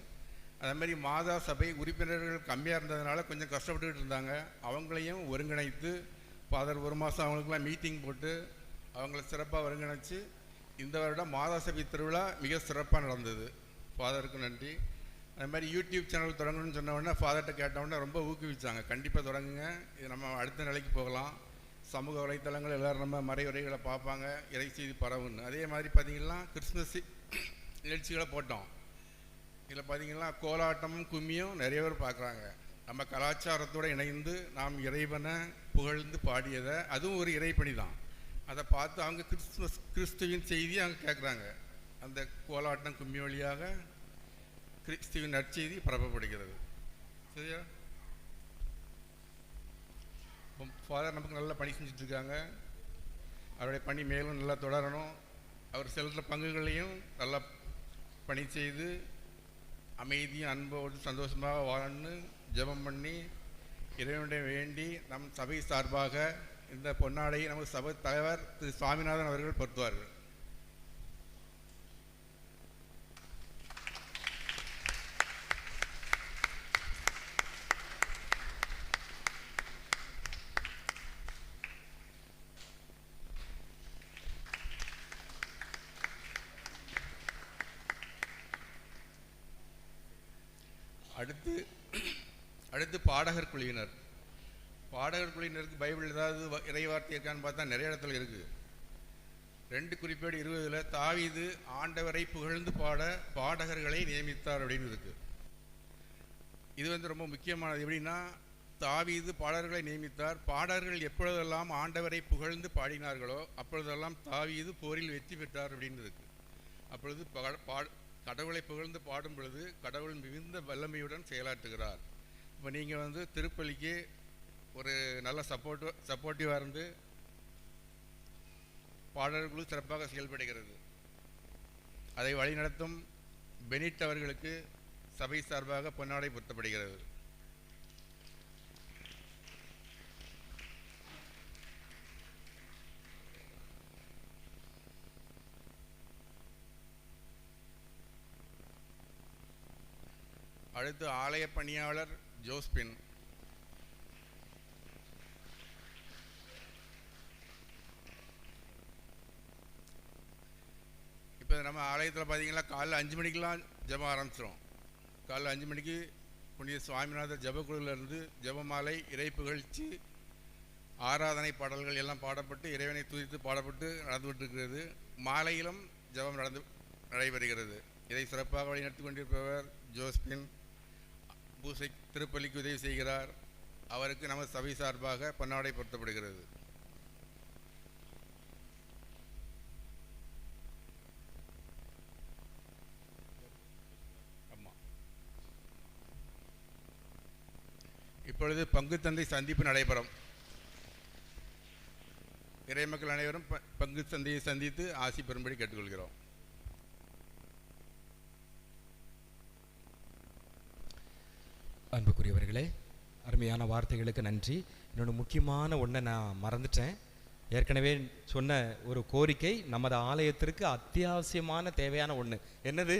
அதேமாதிரி மாதா சபை உறுப்பினர்கள் கம்மியாக இருந்ததுனால கொஞ்சம் கஷ்டப்பட்டுக்கிட்டு இருந்தாங்க. அவங்களையும் ஒருங்கிணைத்து ஃபாதர் ஒரு மாதம் அவங்களுக்குலாம் மீட்டிங் போட்டு அவங்கள சிறப்பாக ஒருங்கிணைச்சு இந்த வருடம் மாதா சபை திருவிழா மிக சிறப்பாக நடந்தது. ஃபாதருக்கு நன்றி. அது மாதிரி யூடியூப் சேனல் தொடங்கணும்னு சொன்ன உடனே ஃபாதர்கிட்ட கேட்டவுடனே ரொம்ப ஊக்குவிச்சாங்க. கண்டிப்பாக தொடங்குங்க, இது நம்ம அடுத்த நிலைக்கு போகலாம். சமூக வலைத்தளங்கள் எல்லோரும் நம்ம மறைவுரைகளை பார்ப்பாங்க, இறை செய்தி பரவுன்னு. அதே மாதிரி பார்த்திங்கன்னா கிறிஸ்மஸ் நிகழ்ச்சிகளை போட்டோம். இதில் பார்த்திங்கன்னா கோலாட்டமும் கும்மியும் நிறைய பேர் பார்க்குறாங்க. நம்ம கலாச்சாரத்தோடு இணைந்து நாம் இறைவனை புகழ்ந்து பாடியதை, அதுவும் ஒரு இறைப்பணி தான். அதை பார்த்து அவங்க கிறிஸ்துவின் செய்தி அவங்க கேட்குறாங்க. அந்த கோலாட்டம் கும்மி வழியாக கிறிஸ்துவின் நற்செய்தி பரப்பப்படுகிறது. சரியா? ஃபாதர் நமக்கு நல்லா பணி செஞ்சிட்ருக்காங்க. அவருடைய பணி மேலும் நல்லா தொடரணும். அவர் செலுத்துகிற பங்குகளையும் நல்லா பணி செய்து அமைதியும் அன்போடு சந்தோஷமாக வாழன்னு ஜெபம் பண்ணி இறைவனுடைய வேண்டி நம் சபை சார்பாக இந்த பொன்னாடையை நமது சபை தலைவர் திரு சுவாமிநாதன் அவர்கள் பொறுத்துவார்கள். அடுத்து பாடகர் குழுவினர். பாடகர் குழுவினருக்கு பைபிள் ஏதாவது இறைவார்த்தை இருக்கான்னு பார்த்தா நிறைய இடத்துல இருக்குது. 2 குறிப்பேடு 20 தாவீது ஆண்டவரை புகழ்ந்து பாட பாடகர்களை நியமித்தார் அப்படின்னு இருக்குது. இது வந்து ரொம்ப முக்கியமானது. எப்படின்னா, தாவீது பாடகர்களை நியமித்தார். பாடகர்கள் எப்பொழுதெல்லாம் ஆண்டவரை புகழ்ந்து பாடினார்களோ அப்பொழுதெல்லாம் தாவீது போரில் வெற்றி பெற்றார் அப்படின்னு இருக்குது. அப்பொழுது கடவுளை புகழ்ந்து பாடும் பொழுது கடவுள் மிகுந்த வல்லமையுடன் செயலாற்றுகிறார். இப்போ நீங்கள் வந்து திருப்பலிக்கு ஒரு நல்ல சப்போர்ட்டிவாக இருந்து பாடல்களும் சிறப்பாக செயல்படுகிறது. அதை வழிநடத்தும் பெனிட் அவர்களுக்கு சபை சார்பாக பொன்னாடை பொருத்தப்படுகிறது. அடுத்து ஆலய பணியாளர் ஜோஸ்பின். இப்போ நம்ம ஆலயத்தில் பார்த்தீங்கன்னா காலைல 5 மணிக்கெலாம் ஜெபம் ஆரம்பிச்சிடும். காலைல 5 மணிக்கு புனித சுவாமிநாதர் ஜெபக்குழுவிலிருந்து ஜெபமாலை, இறை புகழ்ச்சி, ஆராதனை பாடல்கள் எல்லாம் பாடப்பட்டு இறைவனை துதித்து பாடப்பட்டு நடந்துகிட்டு இருக்கிறது. மாலையிலும் ஜெபம் நடைபெறுகிறது. இதை சிறப்பாக வழிநடத்தி கொண்டிருப்பவர் ஜோஸ்பின். பூசை திருப்பலிக்கு உதவி செய்கிறார். அவருக்கு நமது சபை சார்பாக பொன்னாடை பொருத்தப்படுகிறது. ஆமாம், இப்பொழுது பங்கு தந்தை சந்திப்பு நடைபெறும். இறைமக்கள் அனைவரும் பங்கு தந்தையை சந்தித்து ஆசி பெறும்படி கேட்டுக்கொள்கிறோம். அன்புக்குரியவர்களே, அருமையான வார்த்தைகளுக்கு நன்றி. இன்னொன்று முக்கியமான ஒன்றை நான் மறந்துட்டேன். ஏற்கனவே சொன்ன ஒரு கோரிக்கை நமது ஆலயத்திற்கு அத்தியாவசியமான தேவையான ஒன்று. என்னது?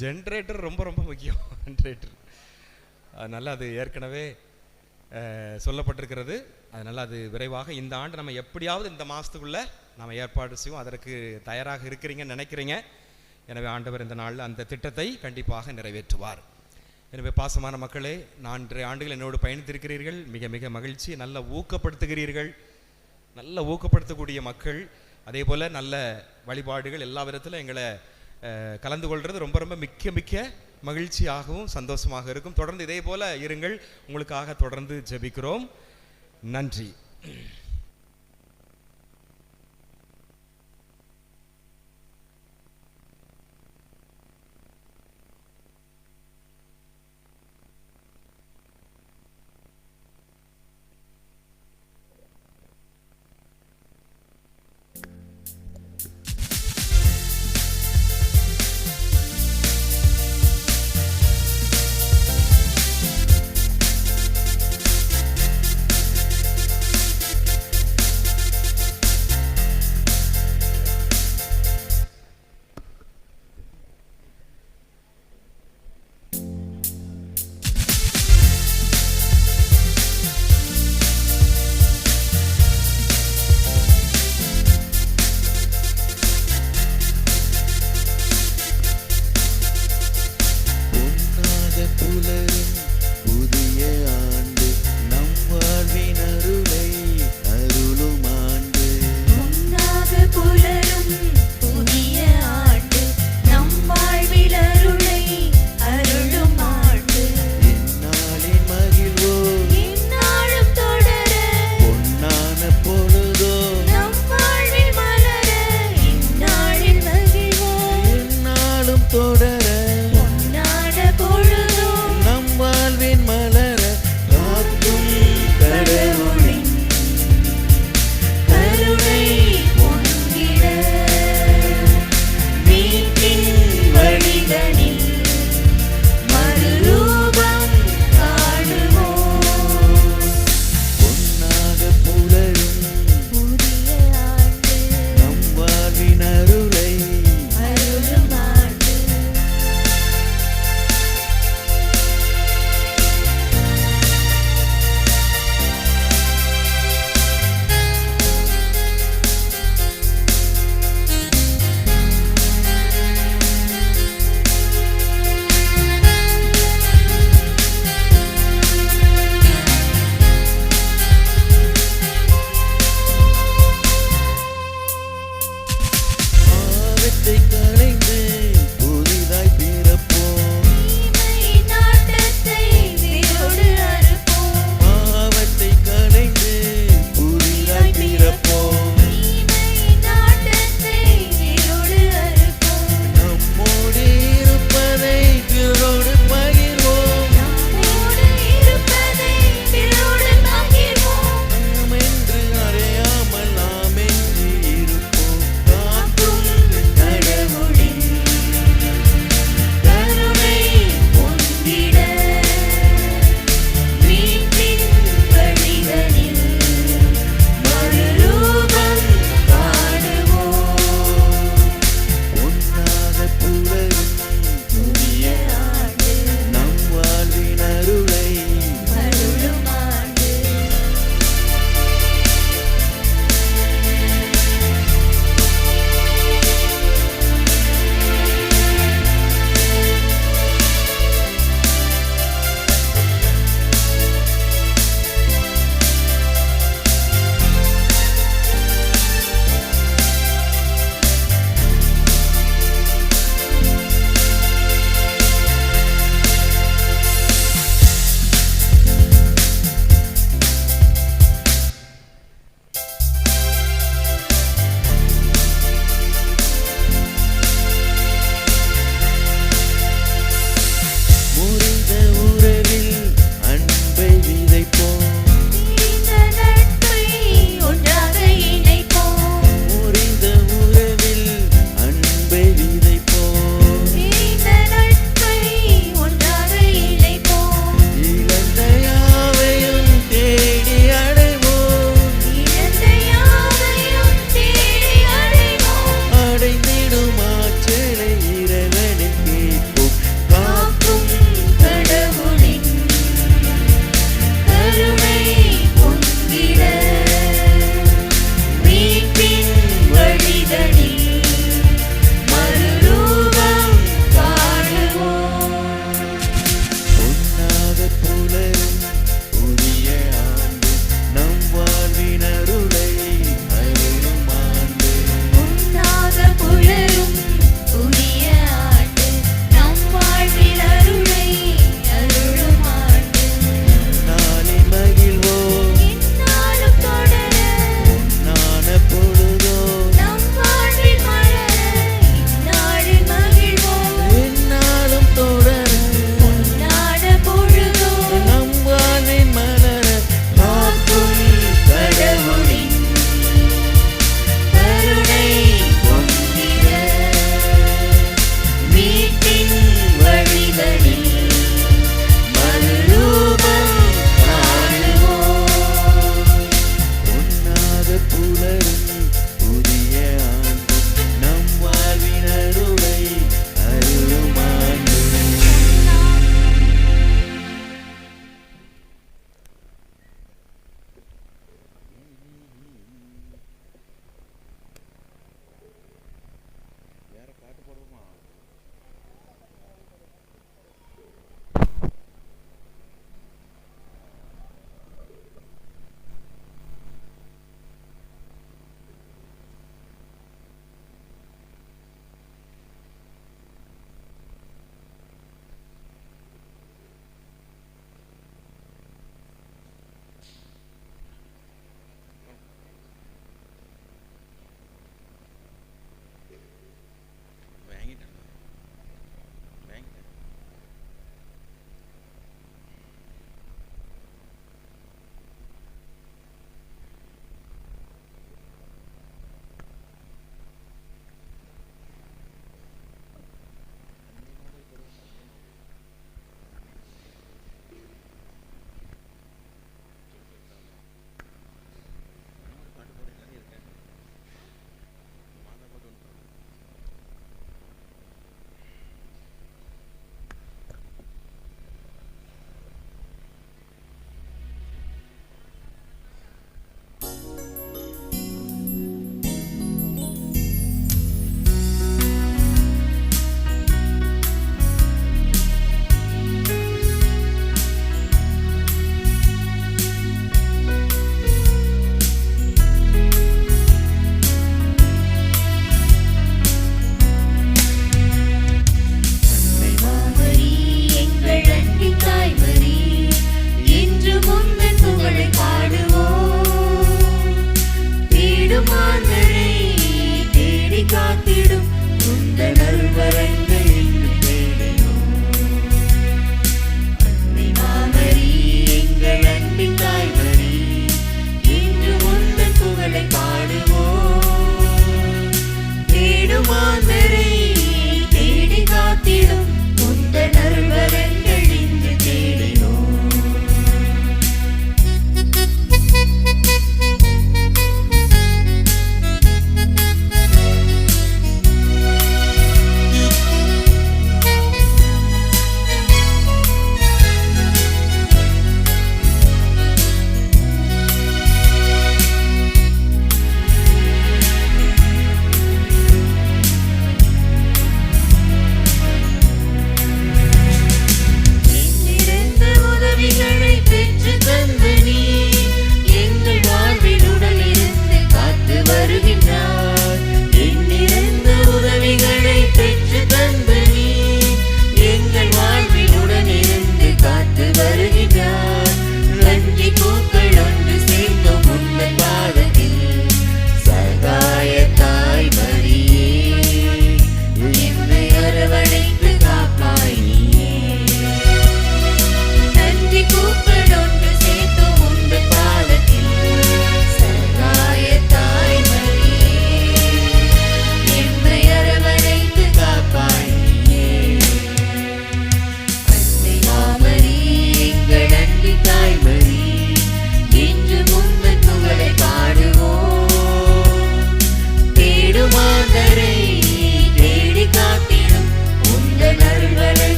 ஜென்ரேட்டர் ரொம்ப ரொம்ப முக்கியம். ஜென்ரேட்டர், அதனால் அது ஏற்கனவே சொல்லப்பட்டிருக்கிறது. அதனால் அது விரைவாக இந்த ஆண்டு நம்ம எப்படியாவது இந்த மாதத்துக்குள்ளே நம்ம ஏற்பாடு செய்வோம். அதற்கு தயாராக இருக்கிறீங்கன்னு நினைக்கிறீங்க. எனவே ஆண்டவர் இந்த நாளில் அந்த திட்டத்தை கண்டிப்பாக நிறைவேற்றுவார். எனவே பாசமான மக்களே, 4 ஆண்டுகள் என்னோடு பயணித்திருக்கிறீர்கள். மிக மிக மகிழ்ச்சி. நல்ல ஊக்கப்படுத்துகிறீர்கள், நல்ல ஊக்கப்படுத்தக்கூடிய மக்கள். அதே போல் நல்ல வழிபாடுகள் எல்லா விதத்திலும் எங்களை கலந்து கொள்வது ரொம்ப ரொம்ப மிக்க மகிழ்ச்சியாகவும் சந்தோஷமாக இருக்கும். தொடர்ந்து இதே போல இருங்கள். உங்களுக்காக தொடர்ந்து ஜெபிக்கிறோம். நன்றி.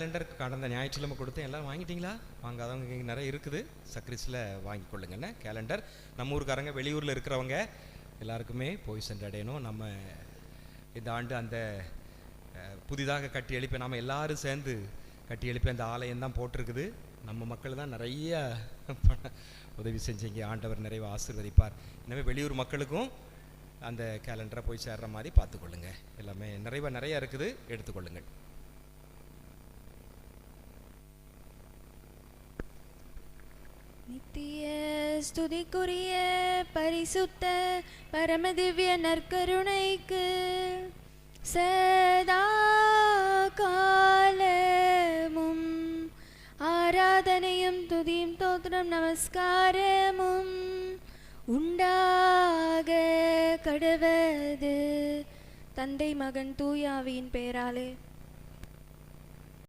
கேலண்டர் கடந்த ஞாயிற்றுக்கிழமை கொடுத்தேன், எல்லோரும் வாங்கிட்டீங்களா? வாங்காதவங்க இங்கே நிறைய இருக்குது, சக்ரிஸில் வாங்கி கொள்ளுங்கண்ணே. கேலண்டர் நம்ம ஊருக்காரங்க வெளியூரில் இருக்கிறவங்க எல்லாருக்குமே போய் சென்றடையணும். நம்ம இந்த ஆண்டு அந்த புதிதாக கட்டி எழுப்பி நாம் எல்லாரும் சேர்ந்து கட்டி எழுப்பி அந்த ஆலயம் தான் போட்டிருக்குது. நம்ம மக்கள் தான் நிறைய உதவி செஞ்சீங்க. ஆண்டவர் நிறைய ஆசீர்வதிப்பார். எனவே வெளியூர் மக்களுக்கும் அந்த கேலண்டரை போய் சேர்ற மாதிரி பார்த்துக்கொள்ளுங்க. எல்லாமே நிறைய இருக்குது, எடுத்துக்கொள்ளுங்கள். நித்திய ஸ்துதிக்குரிய பரிசுத்த பரமதிவ்ய நற்கருணைக்கு சதா காலமும் ஆராதனையும் துதியும் தோத்திரம் நமஸ்காரமும் உண்டாக கடவது தந்தை மகன் தூயாவின் பெயராலே.